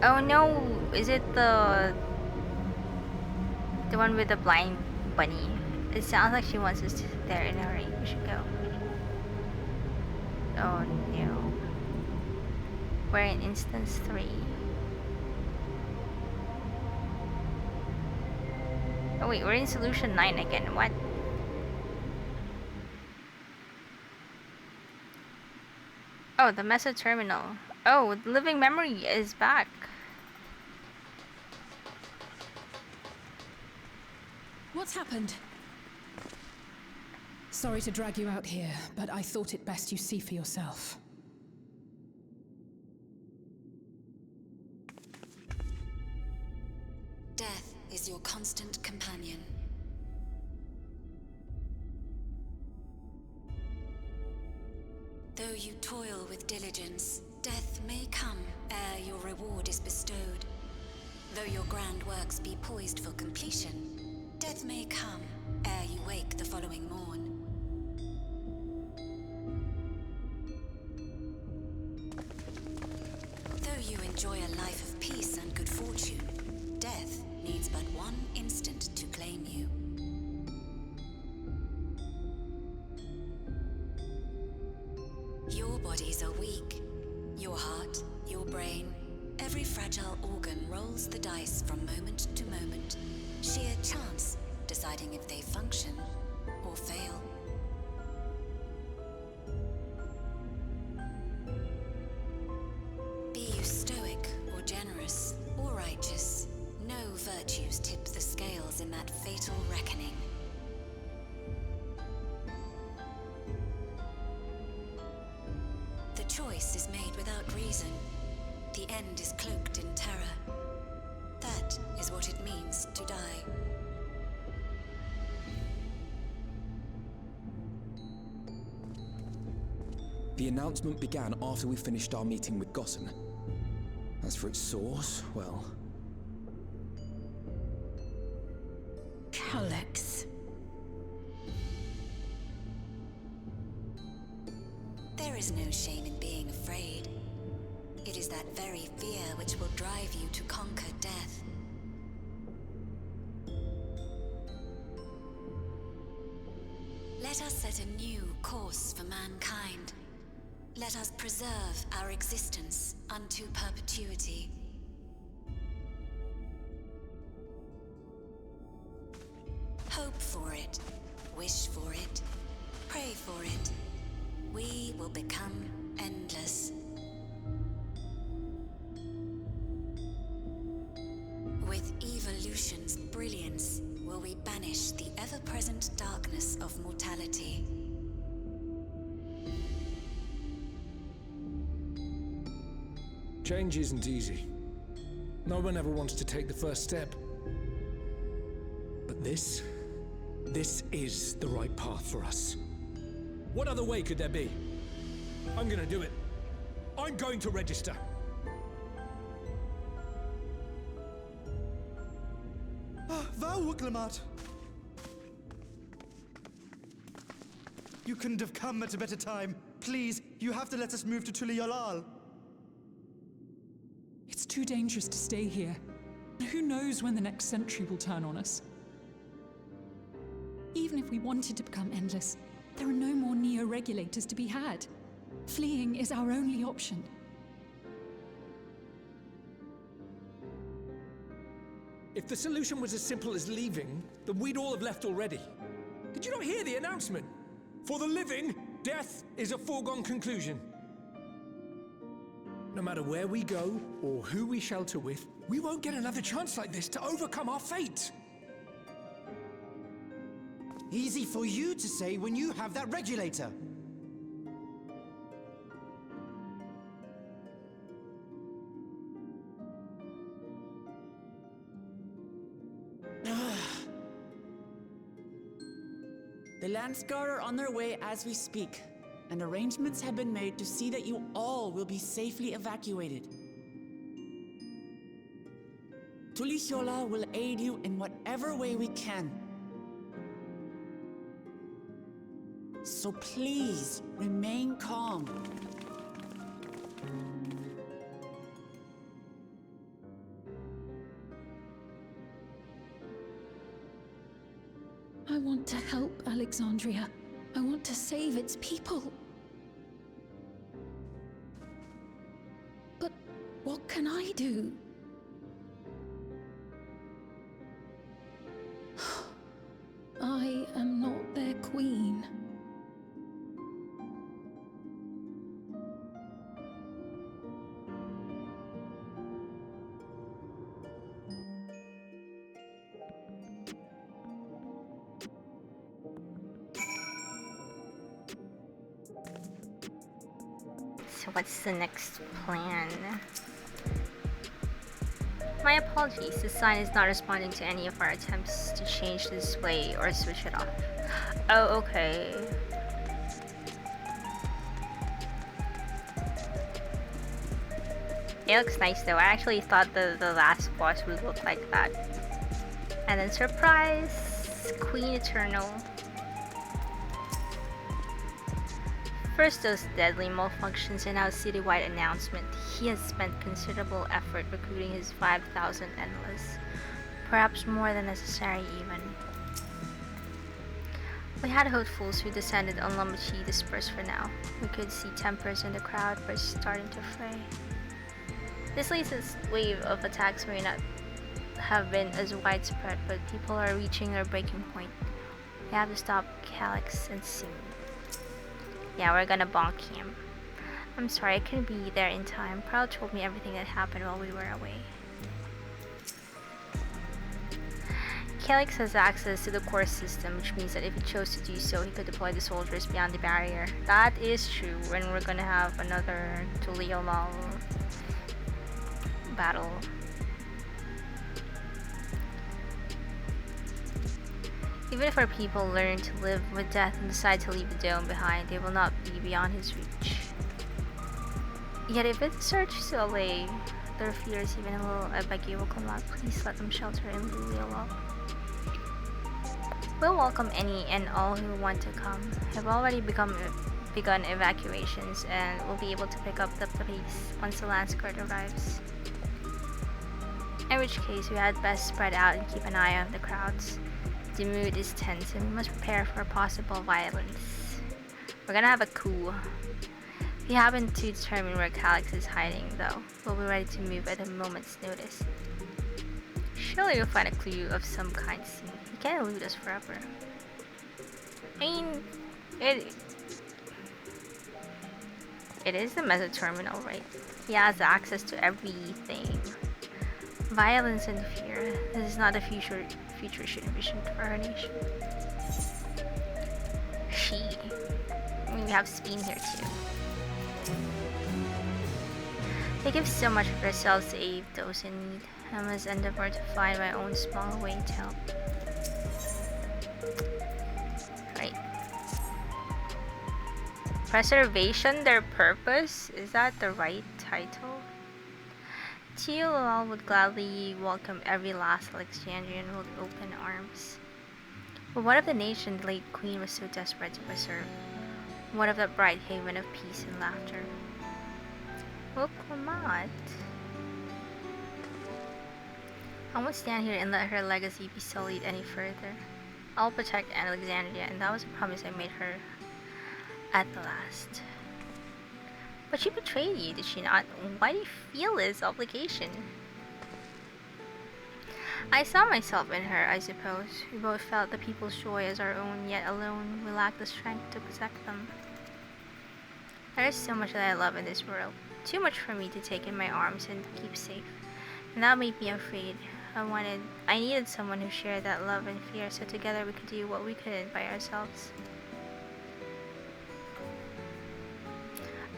Speaker 1: Oh no! Is it the one with the blind bunny? It sounds like she wants us there in a hurry. We should go. Oh no. We're in instance 3. Oh wait, we're in solution 9 again. What? Oh, the Mesa terminal. Oh, living memory is back.
Speaker 7: What's happened? Sorry to drag you out here, but I thought it best you see for yourself.
Speaker 8: Death is your constant companion. Though you toil with diligence, death may come ere your reward is bestowed. Though your grand works be poised for completion, death may come ere you wake the following morn. Though you enjoy a life of peace and good fortune, death needs but one instant to claim you. Your bodies are weak. Your heart, your brain, every fragile organ rolls the dice from moment to moment. Sheer chance deciding if they function or fail. Be you stoic or generous or righteous, no virtues tip the scales in that fatal reckoning. The choice is made without reason. The end is cloaked in terror. That is what it means to die.
Speaker 9: The announcement began after we finished our meeting with Gotham. As for its source, well...
Speaker 7: Alex.
Speaker 8: There is no shame in being afraid. It is that very fear which will drive you to conquer death. Let us set a new course for mankind. Let us preserve our existence unto perpetuity. Hope for it, wish for it, pray for it. We will become endless. With evolution's brilliance, will we banish the ever-present darkness of mortality.
Speaker 4: Change isn't easy. No one ever wants to take the first step. But this is the right path for us. What other way could there be? I'm gonna do it. I'm going to register.
Speaker 10: Wow, Glamat! You couldn't have come at a better time. Please, you have to let us move to Tuliyolal.
Speaker 11: It's too dangerous to stay here. Who knows when the next century will turn on us? Even if we wanted to become endless, there are no more neo-regulators to be had. Fleeing is our only option.
Speaker 4: If the solution was as simple as leaving, then we'd all have left already. Did you not hear the announcement? For the living, death is a foregone conclusion. No matter where we go, or who we shelter with, we won't get another chance like this to overcome our fate.
Speaker 10: Easy for you to say when you have that regulator.
Speaker 12: The Landsguard are on their way as we speak, and arrangements have been made to see that you all will be safely evacuated. Tulishola will aid you in whatever way we can. So please, remain calm.
Speaker 7: I want to help Alexandria. I want to save its people. But what can I do? I am not their queen.
Speaker 1: So what's the next plan? My apologies, the sign is not responding to any of our attempts to change the display or switch it off. Oh, okay. It looks nice though. I actually thought the last boss would look like that. And then surprise! Queen Eternal. First those deadly malfunctions and now citywide announcement. He has spent considerable effort recruiting his 5,000 endless. Perhaps more than necessary even. We had hopefuls who descended on Lamachi dispersed for now. We could see tempers in the crowd were starting to fray. This latest wave of attacks may not have been as widespread, but people are reaching their breaking point. We have to stop Calyx and soon. Yeah, we're gonna bonk him. I'm sorry I couldn't be there in time. Prowl told me everything that happened while we were away. Calyx has access to the core system, which means that if he chose to do so, he could deploy the soldiers beyond the barrier. That is true, and we're gonna have another Tuliolal battle. Even if our people learn to live with death and decide to leave the dome behind, they will not be beyond his reach. Yet if it searches to allay their fears even a little, I beg you will come out. Please let them shelter in Tuliolal. We'll welcome any and all who want to come. Have already begun evacuations and will be able to pick up the pace once the Lance Guard arrives. In which case, we had best spread out and keep an eye on the crowds. The mood is tense and we must prepare for possible violence. We're gonna have a coup. We happen to determine where Calyx is hiding though. We'll be ready to move at a moment's notice. Surely we'll find a clue of some kind soon. He can't elude us forever. I mean, it is the Mesa Terminal, right? He has access to everything. Violence and fear. This is not a future she envisioned for her nation. I mean, we have Speen here too. They give so much of themselves to aid those in need. I must endeavor to find my own small way to help. Right. Preservation, their purpose? Is that the right title? Tuliolal would gladly welcome every last Alexandrian with open arms. But what if the nation the late queen was so desperate to preserve? What of that bright haven of peace and laughter? Wuklamat. I won't stand here and let her legacy be sullied any further. I'll protect Alexandria, and that was a promise I made her at the last. But she betrayed you, did she not? Why do you feel this obligation? I saw myself in her, I suppose. We both felt the people's joy as our own, yet alone we lacked the strength to protect them. There is so much that I love in this world. Too much for me to take in my arms and keep safe. And that made me afraid. I needed someone who shared that love and fear, so together we could do what we couldn't by ourselves.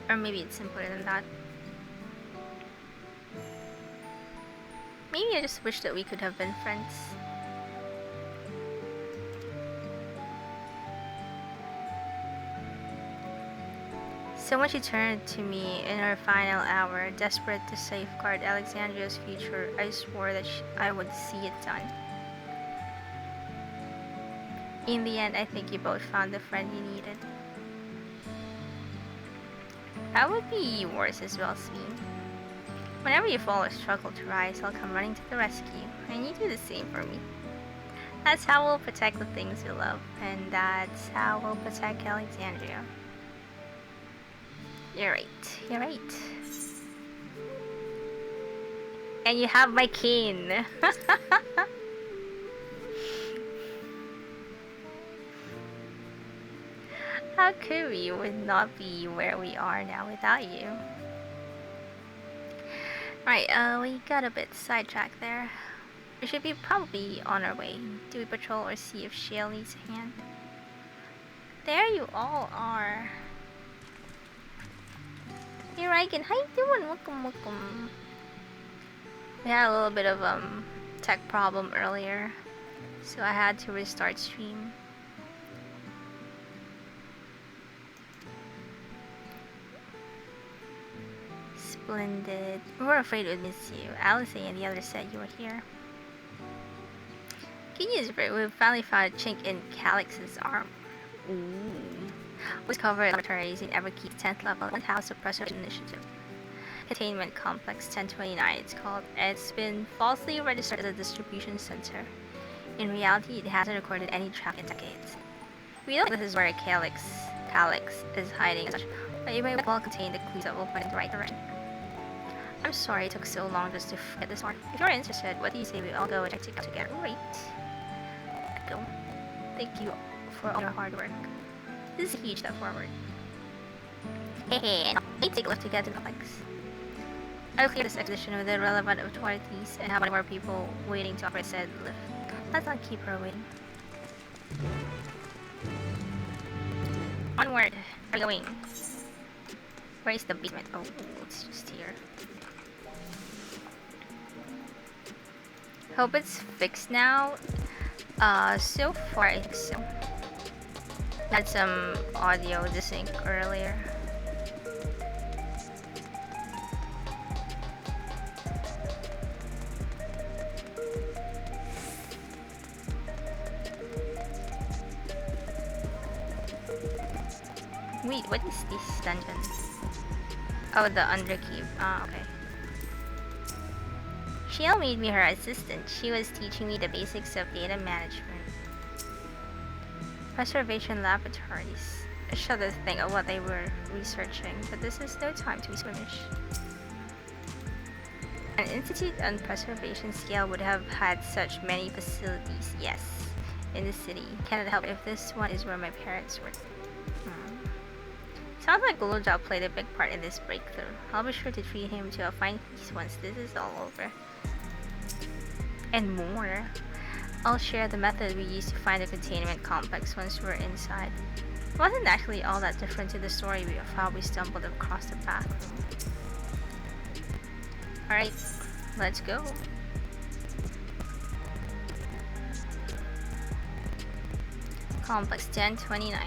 Speaker 1: Or maybe it's simpler than that. Maybe I just wish that we could have been friends. So when she turned to me in her final hour, desperate to safeguard Alexandria's future, I swore that I would see it done. In the end, I think you both found the friend you needed. That would be yours as well, Speen. Whenever you fall or struggle to rise, I'll come running to the rescue, and you do the same for me. That's how we'll protect the things we love, and that's how we'll protect Alexandria. You're right, you're right. And you have my cane. How could we would not be where we are now without you? Right, we got a bit sidetracked there. We should be probably on our way. Do we patrol or see if Shale needs a hand? There you all are. Hey Reigen, how you doing? Welcome. We had a little bit of tech problem earlier, so I had to restart stream. Splendid. We were afraid we'd miss you. Alice and the others said you were here. Good news, Brit. We finally found a chink in Calix's arm. Ooh. Was covered laboratories in Everkeep's 10th level and House of Preservation Initiative. Containment Complex 1029 it's called. It's been falsely registered as a distribution center. In reality, it hasn't recorded any traffic in decades. We don't think this is where Calix is hiding as such, but it may well contain the clues that will point in the right direction. I'm sorry it took so long just to get this far. If you're interested, what do you say we all go and check it out together? Right. Go. Thank you for all your hard work. This is a huge step forward. Hey, let's take a look to get to the complex. I'll clear this exposition with the relevant authorities and have one more people waiting to operate said lift. Let's not keep her waiting. Onward! We're going. Where is the basement? Oh, it's just here. Hope it's fixed now. So far I think so. Had some audio desync earlier. Wait, what is this dungeon? Oh, the Underkeep. Ah, okay. Shale made me her assistant. She was teaching me the basics of data management. Preservation laboratories. I showed the thing of what they were researching, but this is no time to be squeamish. An institute on preservation scale would have had such many facilities, yes, in the city. Cannot help if this one is where my parents worked. Sounds like Gulujal played a big part in this breakthrough. I'll be sure to treat him to a fine feast once this is all over. And more. I'll share the method we used to find the containment complex once we're inside. It wasn't actually all that different to the story of how we stumbled across the back room. Alright, let's go. Complex 1029.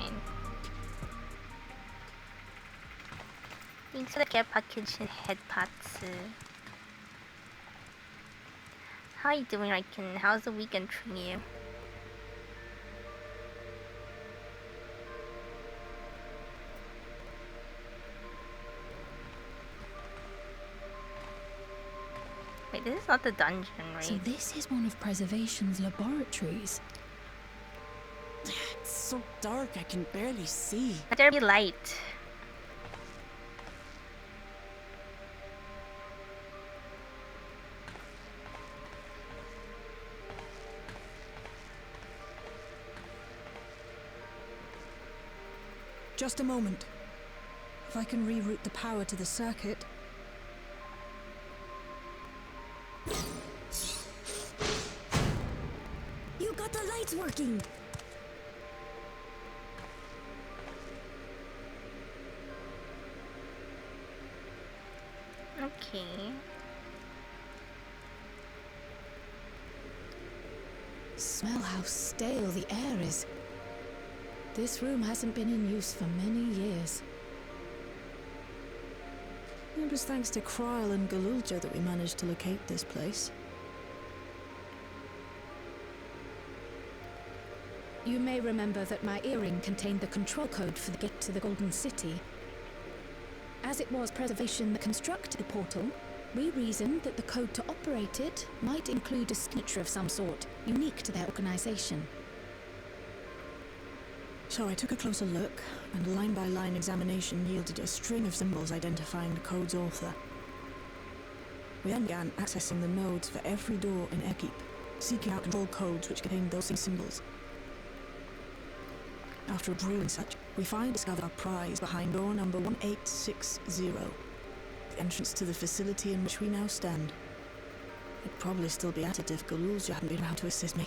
Speaker 1: Thanks for the care package and head pats. How you doing, Riken? How's the weekend treating you? Wait, this is not the dungeon, right?
Speaker 11: So this is one of Preservation's laboratories.
Speaker 12: It's so dark, I can barely see.
Speaker 1: Let there be light.
Speaker 3: Just a moment. If I can reroute the power to the circuit.
Speaker 13: You got the lights working!
Speaker 1: Okay.
Speaker 7: Smell how stale the air is. This room hasn't been in use for many years.
Speaker 3: It was thanks to Kryl and Galulja that we managed to locate this place.
Speaker 7: You may remember that my earring contained the control code for the gate to the Golden City. As it was Preservation that constructed the portal, we reasoned that the code to operate it might include a signature of some sort, unique to their organization.
Speaker 3: So I took a closer look, and a line-by-line examination yielded a string of symbols identifying the code's author. We then began accessing the nodes for every door in Ekip, seeking out control codes which contained those same symbols. After a grueling search, we finally discovered our prize behind door number 1860, the entrance to the facility in which we now stand. I'd probably still be at it if Galulja hadn't been around to assist me.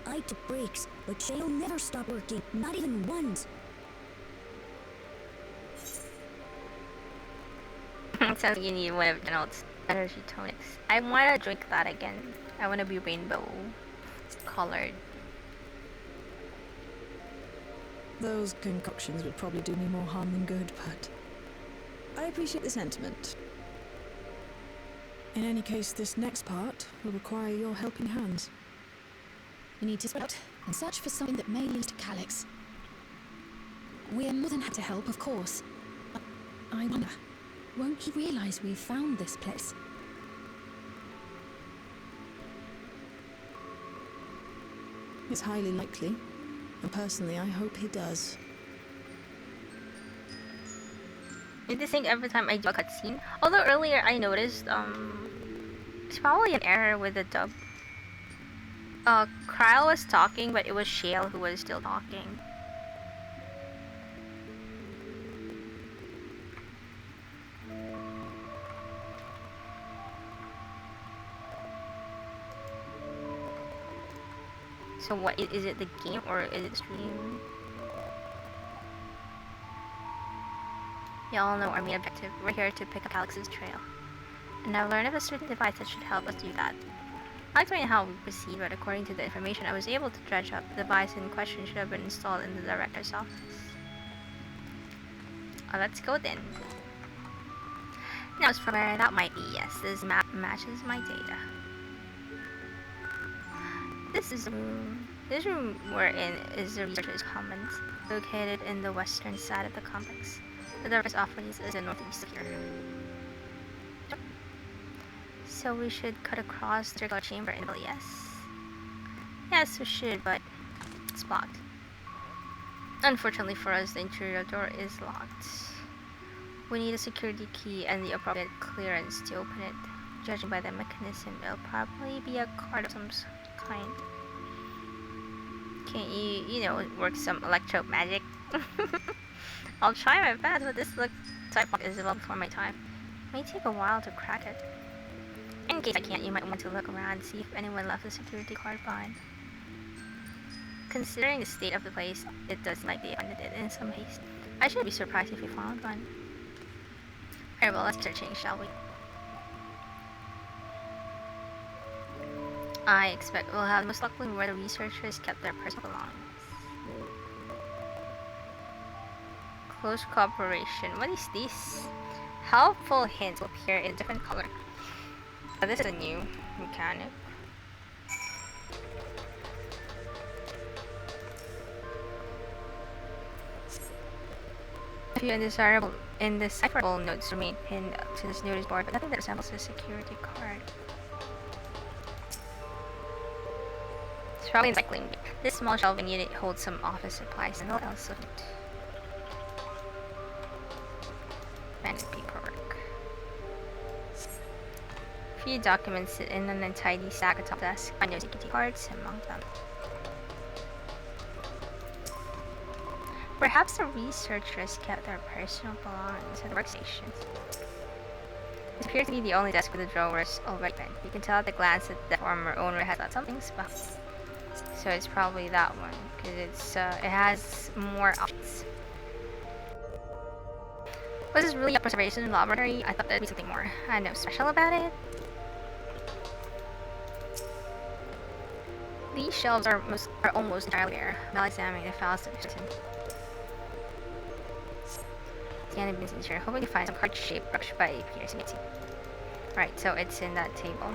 Speaker 13: I took breaks, but Shale never stopped working, not even once.
Speaker 1: Sounds like you need one of Donald's energy tonics. I want to drink that again. I want to be rainbow colored.
Speaker 3: Those concoctions would probably do me more harm than good, but I appreciate the sentiment. In any case, this next part will require your helping hands.
Speaker 7: We need to spread out and search for something that may lead to Calyx. We're more than happy to help, of course. But I wonder, won't he realize we've found this place?
Speaker 3: It's highly likely, and personally, I hope he does.
Speaker 1: I just think every time I do a cutscene, although earlier I noticed, it's probably an error with the dub. Kryle was talking, but it was Shale who was still talking. So what, is it the game or is it stream? Y'all know our main objective. We're here to pick up Calyx's trail. And I've learned of a certain device that should help us do that. I'll explain how we proceed, but according to the information I was able to dredge up, the device in question should have been installed in the director's office. Let's go then. Now as for where that might be, yes, this map matches my data. This is the room. This room we're in is the researcher's commons, located in the western side of the complex. The director's office is in northeast here. So we should cut across the circular chamber in the middle, yes. Yes, we should, but it's blocked. Unfortunately for us, the interior door is locked. We need a security key and the appropriate clearance to open it. Judging by the mechanism, it'll probably be a card of some kind. Can't you know, work some electro magic? I'll try my best, but this type lock is well before my time. It may take a while to crack it. In case I can't, you might want to look around and see if anyone left a security card behind. Considering the state of the place, it does like they abandoned it in some haste. I shouldn't be surprised if we found one. Alright, well, let's searching, shall we? I expect we'll have most likely where the researchers kept their personal belongings. Close cooperation. What is this? Helpful hints will appear in different color. This is a new mechanic. A few indecipherable notes remain pinned to this notice board, but nothing that resembles a security card. It's probably recycling. This small shelving unit holds some office supplies and what else of it. And paperwork. A few documents sit in an untidy stack atop the desk. Find no security cards among them. Perhaps the researchers kept their personal belongings at the workstations. It appears to be the only desk with the drawers already open. You can tell at a glance that the former owner has left something special. So it's probably that one, because it has more options. Was this really a preservation laboratory? I thought there'd be something more. I know special about it. These shelves are almost entirely bare. While examining the files that are written. Scanning bins in here, hoping to find some card-shaped brush by Peter's meeting. Right, so it's in that table.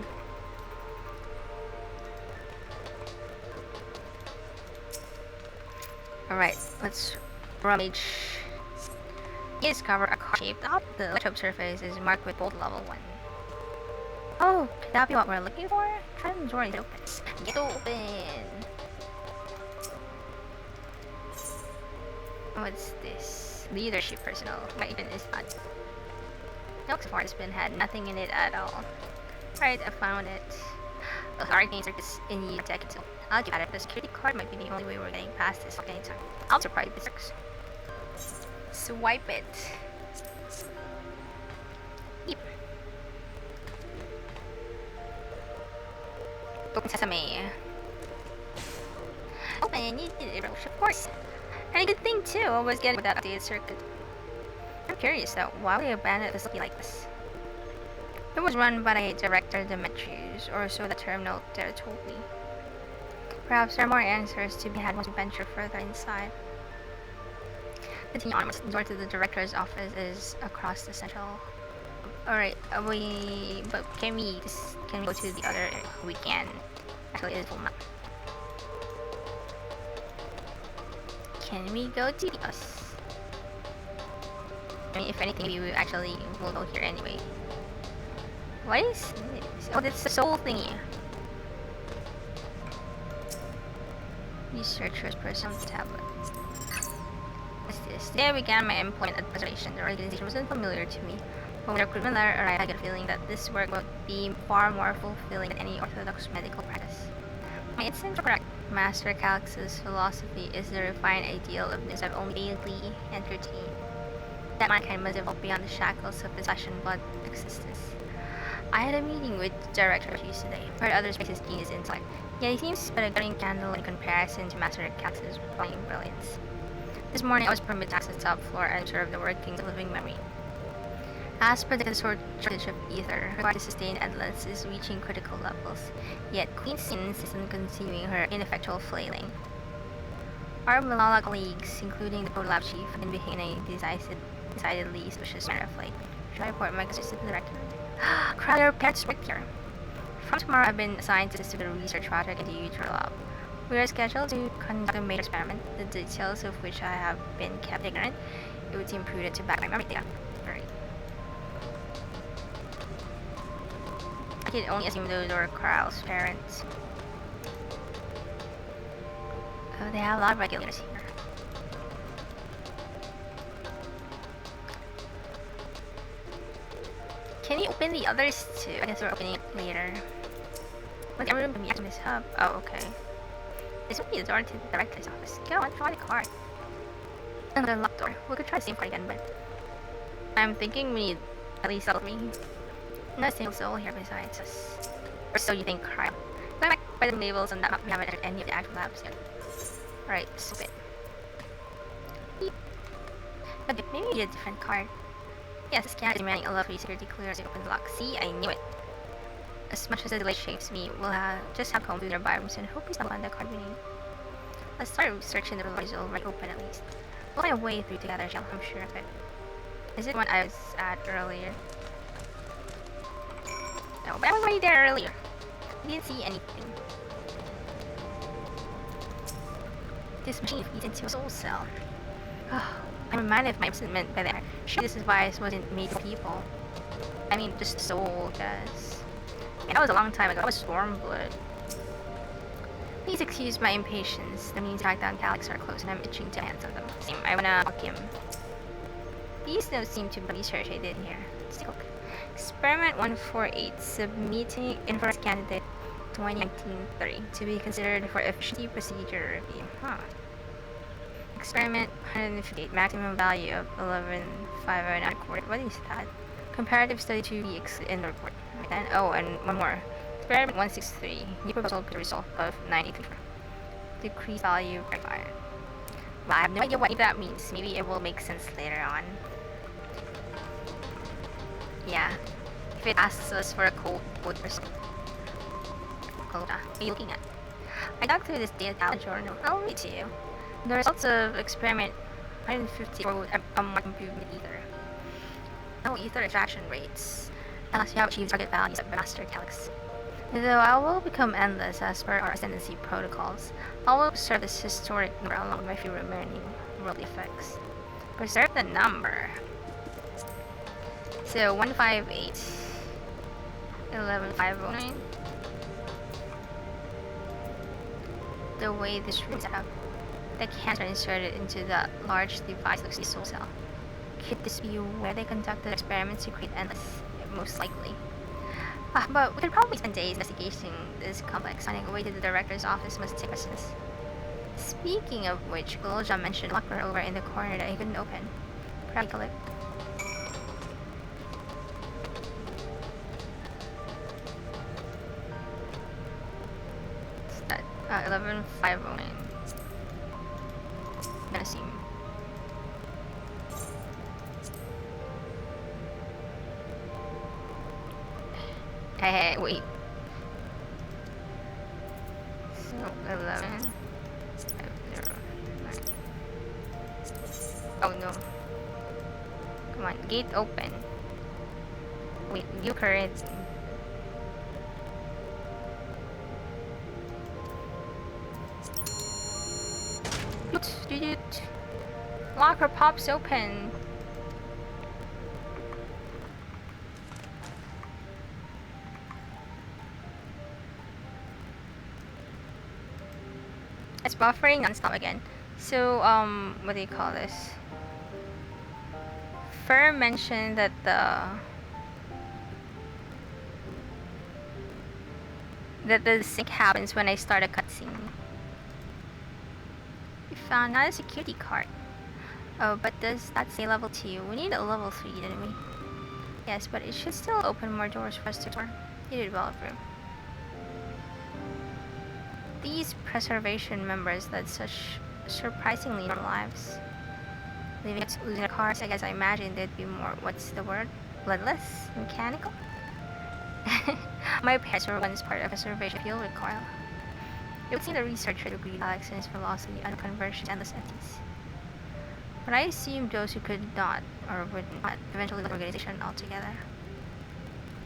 Speaker 1: Alright, let's rummage. You discover a card-shaped top. The electrode surface is marked with bold level 1. Oh, could that be what we're looking for? Try the door and it opens. Get open! What's this? Leadership personnel. What even is that? No, so far this bin had nothing in it at all. Alright, I found it. The hurricanes are just in the deck too. I'll give it. The security card might be the only way we're getting past this at any time. I'll surprise this works. Swipe it. Yep. Open sesame. Open, you did it, Roche, of course. And a good thing too, I was getting with that updated circuit. I'm curious though, why would they abandon a facility like this? It was run by Director Demetrius, or so the terminal there told me. Perhaps there are more answers to be had once we venture further inside. Continue onwards. The door to the director's office is across the central. Alright, but can we go to the other? We can. Actually, it's full map. Can we go to the us? I mean, if anything, we actually will go here anyway. What is this? Oh, that's the soul thingy. Researcher's personal tablet. What's this? Today I began my employment at Preservation. The organization wasn't familiar to me. When the recruitment letter arrived, I got a feeling that this work would be far more fulfilling than any orthodox medical practice. My instincts were correct. Master Calix's philosophy is the refined ideal of this I've only vaguely entertained. That mankind must evolve beyond the shackles of possession but existence. I had a meeting with Director Hughes today. Heard others praise his genius intellect. Yet he seems but a guiding candle in comparison to Master Calix's flying brilliance. This morning I was permitted to access the top floor and observe the workings of living memory. As predicted, the shortage of ether required to sustain Endless is reaching critical levels, yet Queen Sin insists on continuing her ineffectual flailing. Our Malala colleagues, including the Prolab Chief, have been behaving in a decidedly suspicious manner of late. Should I report my assistant director? Crowder parents work here. From tomorrow, I've been assigned to assist with a research project into Utrolab. We are scheduled to conduct a major experiment, the details of which I have been kept ignorant. It would seem prudent to back my memory data. Right. I could only assume those were Carl's parents. Oh, they have a lot of regulars here. Can you open the others too? I guess we're opening it later. Look, everyone can be at this hub. Oh, okay. This would be the door to the director's office. Go on, try the card. Another locked door. We could try the same card again, but I'm thinking we need at least level 3. No single soul here besides us. Or so you think, Cryo. Going back by the labels on that map, we haven't entered any of the actual labs yet. Alright, stupid. Okay, maybe we need a different card. Yes, the scan is demanding a level 3 security clearance to open the lock. See, I knew it. As much as the delay shapes me, we'll just have come through nearby rooms and hope we stumble on the card we need. Let's start searching the doors already open at least. We'll find a way through together, Shell. I'm sure of it. Is it one I was at earlier? No, but I was already there earlier. I didn't see anything. This machine feeds into a soul cell. Oh, I'm reminded of my imprisonment by there. Sure, this device wasn't made for people. I mean, just soul, guys. That was a long time ago. That was Stormblood. Please excuse my impatience. The means to track down Calix are close and I'm itching to hands of them. Same, I wanna walk him. These notes seem to be research I did here. Let's take a look. Experiment 148, submitting inverse candidate 2019-30 to be considered for efficiency procedure review. Experiment 158, maximum value of 11,509 court. What is that? Comparative study to be in the report. Right then, oh, and one more. Experiment 163, new proposal with a result of 93. Decrease value by 5. Well, I have no idea what that means. Maybe it will make sense later on. Yeah. If it asks us for a code or something. What are you looking at? I dug through this data journal. I'll read to you. The results of experiment 150 were a marked improvement in ether. No ether extraction rates, unless you have achieved target values of Master Calix. Though I will become endless as per our ascendancy protocols, I will preserve this historic number along with my few remaining world effects. Preserve the number. So 158, 11,509. The way this room is set up, the cans are inserted into the large device looks like a soul cell. Could this be where they conducted experiments to create endless? Most likely. But we could probably spend days investigating this complex. Finding a way to the director's office must take precedence. Speaking of which, Gloja mentioned a locker over in the corner that he couldn't open. Probably collect. What's that? 11,509. Gonna seem. Hey, wait. So 11, 509. Oh no. Come on, gate open. Wait, view current. Locker pops open. It's buffering non-stop again. So, what do you call this? Fur mentioned that the sync happens when I start a cutscene. We found not a security card. Oh, but does that say level 2? We need a level 3, didn't we? Yes, but it should still open more doors for us to explore. You did well, bro. These preservation members led such surprisingly normal lives. Living up to losing their cars, I guess I imagined they'd be more, what's the word? Bloodless? Mechanical? My parents were once part of a preservation field with Carl. It would seem the researcher agreed Alex and his philosophy on conversion to endless entities. But I assumed those who could not, or would not, eventually leave the organization altogether.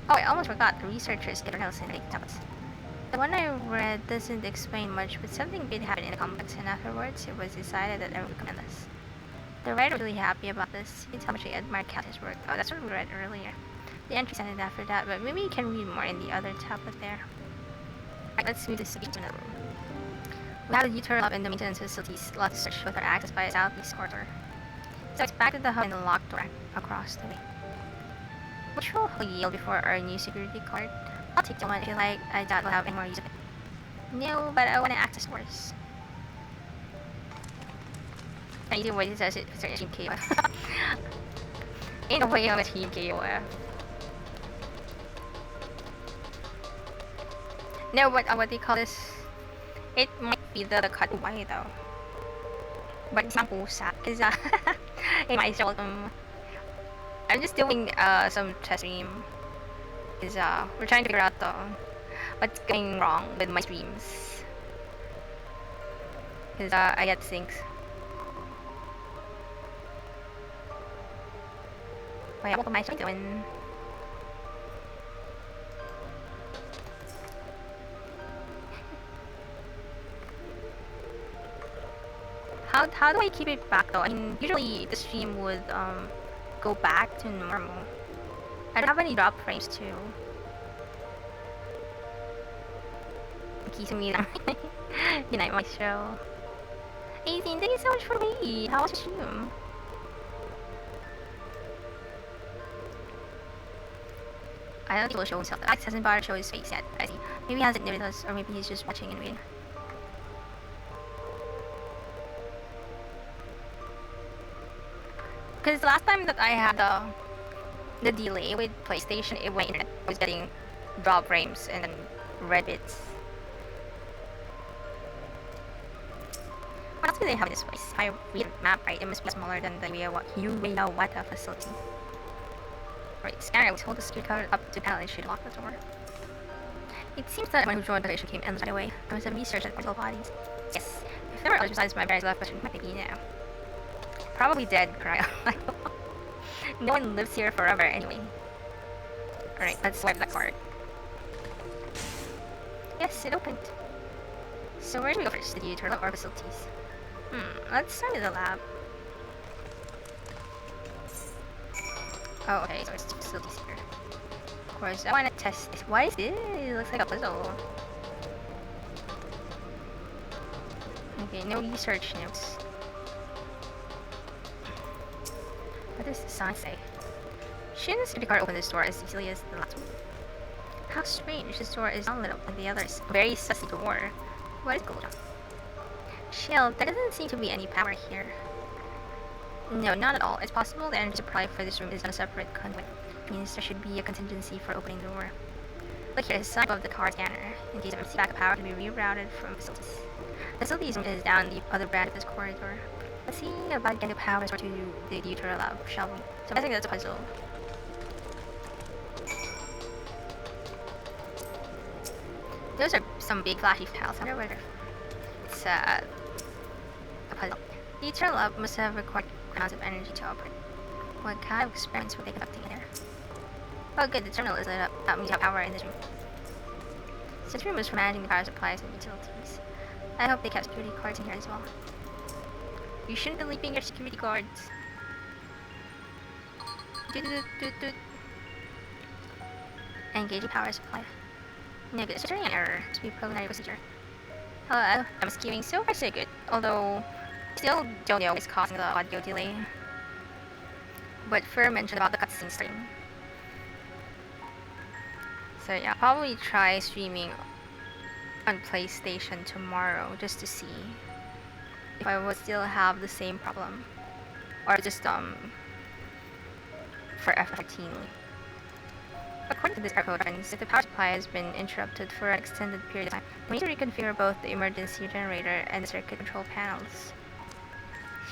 Speaker 1: Oh, I almost forgot, the researchers get else in tablets. The one I read doesn't explain much, but something did happen in the complex, and afterwards it was decided that everyone would come endless. The writer was really happy about this. You can tell how much I admired Cassie's work. Oh, that's what we read earlier. The entries ended after that, but maybe you can read more in the other tablet there. Alright, let's move this to another room. We have the U-turn up in the maintenance facilities, lots of search with our access by a southeast corridor. So it's back to the hub and the locked door across the way. Which will yield before our new security card? I'll take the one if you like. I doubt we'll have any more use of it. No, but I want to access doors. Either way, it says it for Team KOF. In a way, I'm a Team KOF. No, what do you call this? It might be the cut away though. But it's not pusa, because hey, myself, I'm just doing some test stream. Because we're trying to figure out what's going wrong with my streams. Because I get syncs. Wait, what am I doing? How do I keep it back though? I mean, usually the stream would go back to normal. I don't have any drop frames too. Kissing me Good night, my show. 18, thank you so much for me. How was your stream? I don't think he'll show himself. Alex hasn't bothered to show his face yet. I see. Maybe he hasn't noticed us, or maybe he's just watching and waiting. Because last time that I had the delay with PlayStation, my internet was getting drop frames and then red bits. What else do they have in this place? If I read the map right, it must be smaller than the Uweyawata facility. Right, scanner was hold the security card up to panel and should lock the door. It seems that everyone who joined the station came endless right away. There was a research at portal bodies. Yes, if there were others besides my parents left, question might be now. Probably dead, Cryo. No one lives here forever anyway. Alright, let's swipe that card. Yes, it opened. So where do we go first? The turtle or facilities? Let's start with the lab. Oh, okay, so it's two facilities here. Of course, I want to test this. What is this? It looks like a puzzle. Okay, no research notes. What does the sign say? Shouldn't the security card open this door as easily as the last one? How strange, this door is unlit up like the others. Very sussy door. What is going on? Chill, there doesn't seem to be any power here. No, not at all. It's possible the energy supply for this room is on a separate conduit. It means there should be a contingency for opening the door. Look here, it's above the car scanner. In case of emergency backup power to be rerouted from facilities. Facilities is down the other branch of this corridor. Let's see about getting the power to the uter lab, shall we? So I think that's a puzzle. Those are some big flashy tiles. I wonder whether it's a puzzle. The Eternal Lab must have required amounts of energy to operate. What kind of experiments were they conducting in there? Oh good, the terminal is lit up. That means you have power in this room. This room is for managing the power supplies and utilities. I hope they kept security guards in here as well. You shouldn't be leaving your security guards. Engaging power supply. No good. It's turning an error. To be preliminary procedure. Hello, MSQing. So far so good. Although, still don't know what's causing the audio delay. But Fur mentioned about the cutscene stream. So yeah, probably try streaming on PlayStation tomorrow just to see if I would still have the same problem. Or just for FFXIV. According to this code reference, if the power supply has been interrupted for an extended period of time, we need to reconfigure both the emergency generator and the circuit control panels.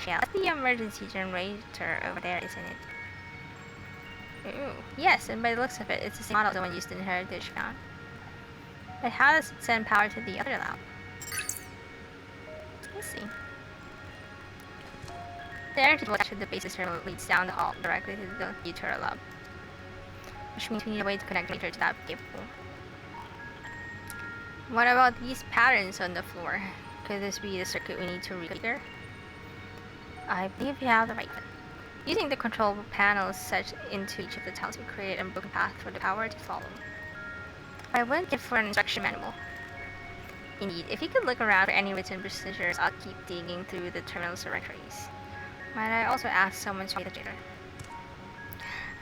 Speaker 1: Yeah, that's the emergency generator over there, isn't it? Ooh, yes, and by the looks of it, it's the same model as the one used in Heritage Found. But how does it send power to the other lab? Let's see. The energy voltage to the base terminal leads down the hall directly to the Utero lab. Which means we need a way to connect the meter to that cable. What about these patterns on the floor? Could this be the circuit we need to reconfigure? I believe we have the right one. Using the control panels set into each of the tiles, we create a broken path for the power to follow. I wouldn't get for an instruction manual. Indeed, if you could look around for any written procedures, I'll keep digging through the terminal's directories. Might I also ask someone to read the data?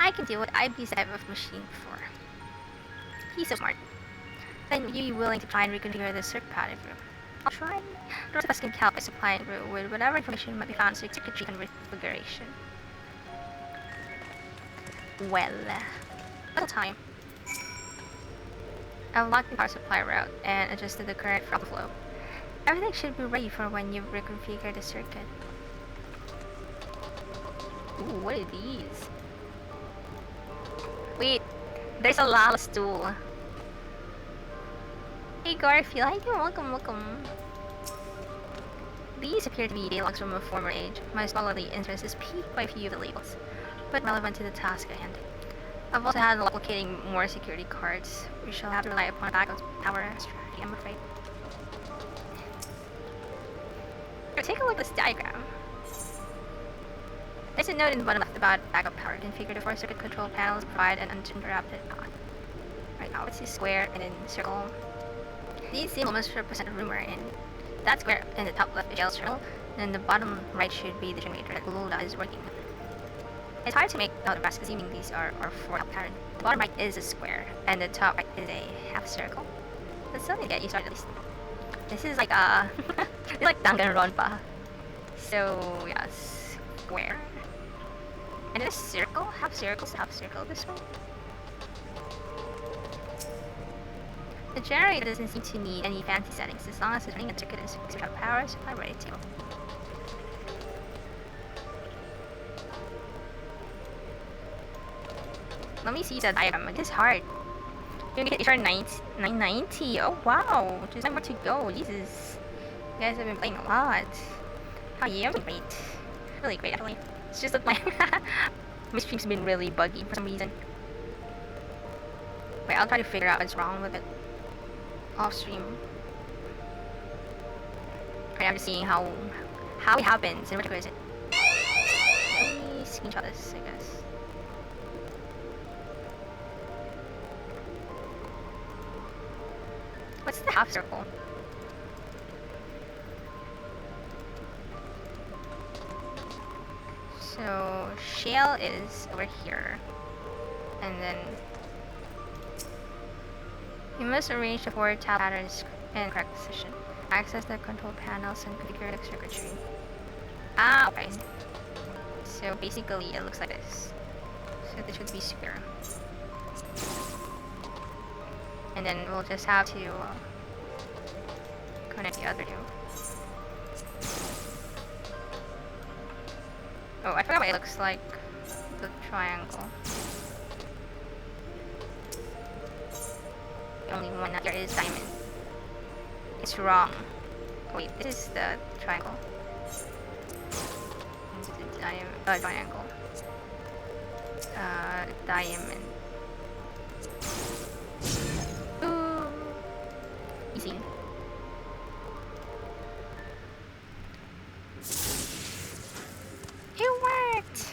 Speaker 1: I can deal with IB's type of machine before. He's so smart. Then you'd be willing to try and reconfigure the circuit pad if you. I'll try. The rest of us can help by supplying Rue with whatever information might be found in circuitry configuration. Well, little time. I've locked the power supply route and adjusted the current from flow. Everything should be ready for when you reconfigure the circuit. Ooh, what are these? Wait, there's a lava stool. Hey Garfield, hi there, welcome. These appear to be dialogues from a former age. My scholarly interest is piqued by a few of the labels, but relevant to the task at hand. I've also had luck locating more security cards. We shall have to rely upon backup power strategy, I'm afraid. Here, take a look at this diagram. There's a note in the bottom left about backup power. Configure the 4 circuit control panels, provide an uninterrupted path. Right now it's a square and then circle. These symbols must represent a room we're in. That square in the top left is Shell's circle, and the bottom right should be the generator that Lula is working with. It's hard to make out the rest assuming these are 4 pattern. The bottom right is a square, and the top right is a half circle. That's something to get you started at least. This is like a it's like Danganronpa. So yeah, square. And then a circle, half circle this way. The generator doesn't seem to need any fancy settings as long as it's running a circuit and we have power supply ready to go. Let me see the diagram. It is hard. You're gonna get HR 990. Oh wow, there's 9 more to go. Jesus, you guys have been playing a lot. Oh yeah, great. Really great actually. It's just that my stream's been really buggy for some reason. Wait, I'll try to figure out what's wrong with it off stream. Alright, I'm just seeing how it happens and where is it. Let me screenshot this, I guess. What's the half circle? So shale is over here, and then you must arrange the 4 tab patterns in correct position. Access the control panels and configure the circuitry. Ah, okay. So basically, it looks like this. So this should be square, and then we'll just have to connect the other 2. Oh, I forgot what it looks like. The triangle. The only one that there is diamond. It's wrong. Wait, this is the triangle. into the triangle. Diamond. Ooh. Easy. It worked!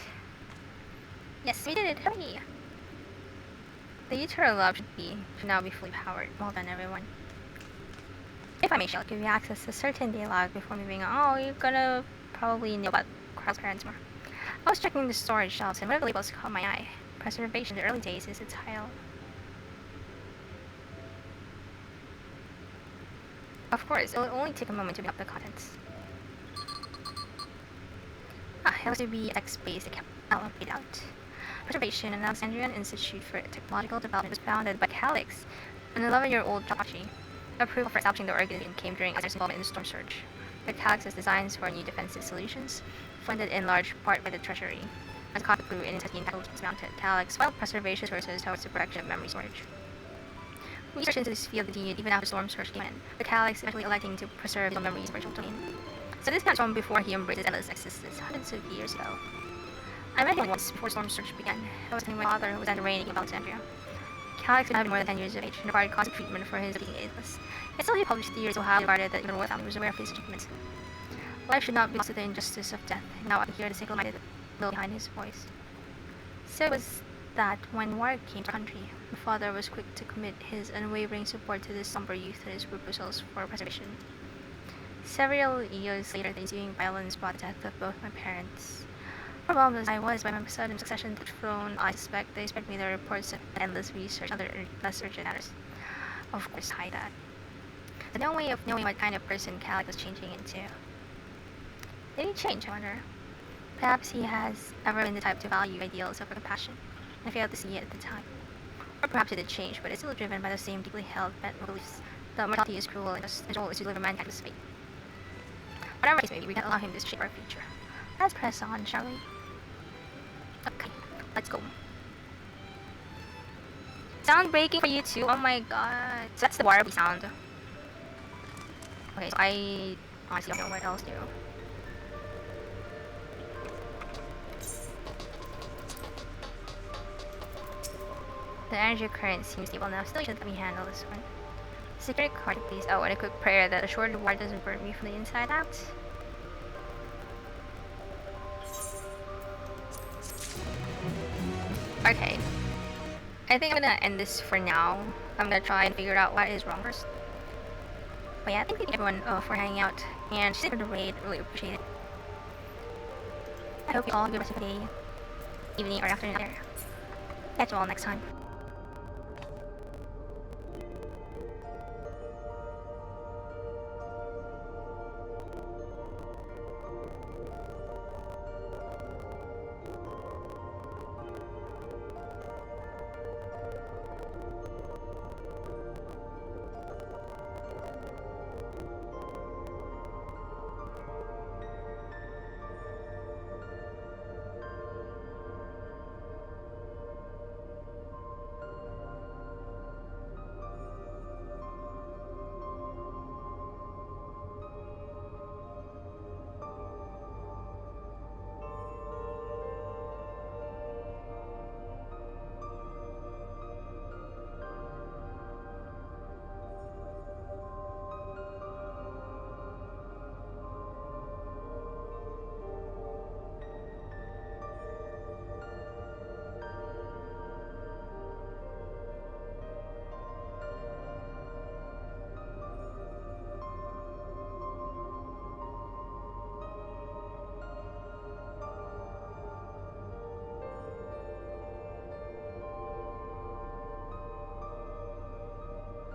Speaker 1: Yes, we did it! Hurry! The Eternal Lab should now be fully powered. Well done, everyone. If I may, shall give you access to a certain dialogue before moving on. Oh, you're gonna probably know about Carl's parents more. I was checking the storage shelves and one of the labels caught my eye. Preservation in the early days is the title. Of course, it'll only take a moment to read up the contents. It was to be a text-based account. I'll read out. Preservation, an Alexandrian Institute for Technological Development, was founded by Calix, an 11-year-old Javachi. Approval for establishing the organization came during Azer's involvement in the storm surge. With Calix's designs for new defensive solutions, funded in large part by the Treasury. As the conflict grew and intensity was mounted, Calix filed preservation resources towards the production of memory storage. Research into this field continued even after storm surge came in, with Calix eventually electing to preserve his own memories in virtual domain. So this comes from before he embraced his endless existence, hundreds of years ago. I met him once before storm surge began. I was telling my father who was under reigning of Alexandria. Calix had been more than 10 years of age and required constant treatment for his being ageless. Yet still he published theories of how he regarded that even the royal family was aware of his achievements. Life should not be lost to the injustice of death. Now I can hear the single-minded will behind his voice. So it was that when war came to our country, my father was quick to commit his unwavering support to this somber youth and his proposals for preservation. Several years later, the ensuing violence brought the death of both my parents. Overwhelmed as I was by my sudden succession to the throne, I suspect they spread me the reports of endless research on other less urgent matters. Of course, hide that. There's no way of knowing what kind of person Calix was changing into. Did he change, I wonder? Perhaps he has ever been the type to value ideals over compassion, and failed to see it at the time. Or perhaps it did change, but it's still driven by the same deeply held beliefs that mortality is cruel and his role is to deliver mankind to fate. Whatever it may be, we can allow him to shape our future. Let's press on, shall we? Okay, let's go. Sound breaking for you too? Oh my god. So that's the Warby sound. Okay, so I honestly don't know what else to do. The energy current seems stable now. Still should let me handle this one. Security card, please. Oh, and a quick prayer that a short war doesn't burn me from the inside out. Okay. I think I'm gonna end this for now. I'm gonna try and figure out what is wrong first. But yeah, thank you everyone for hanging out and staying for the raid. Really appreciate it. I hope you all have a good rest of the day, evening, or afternoon. Catch you all next time.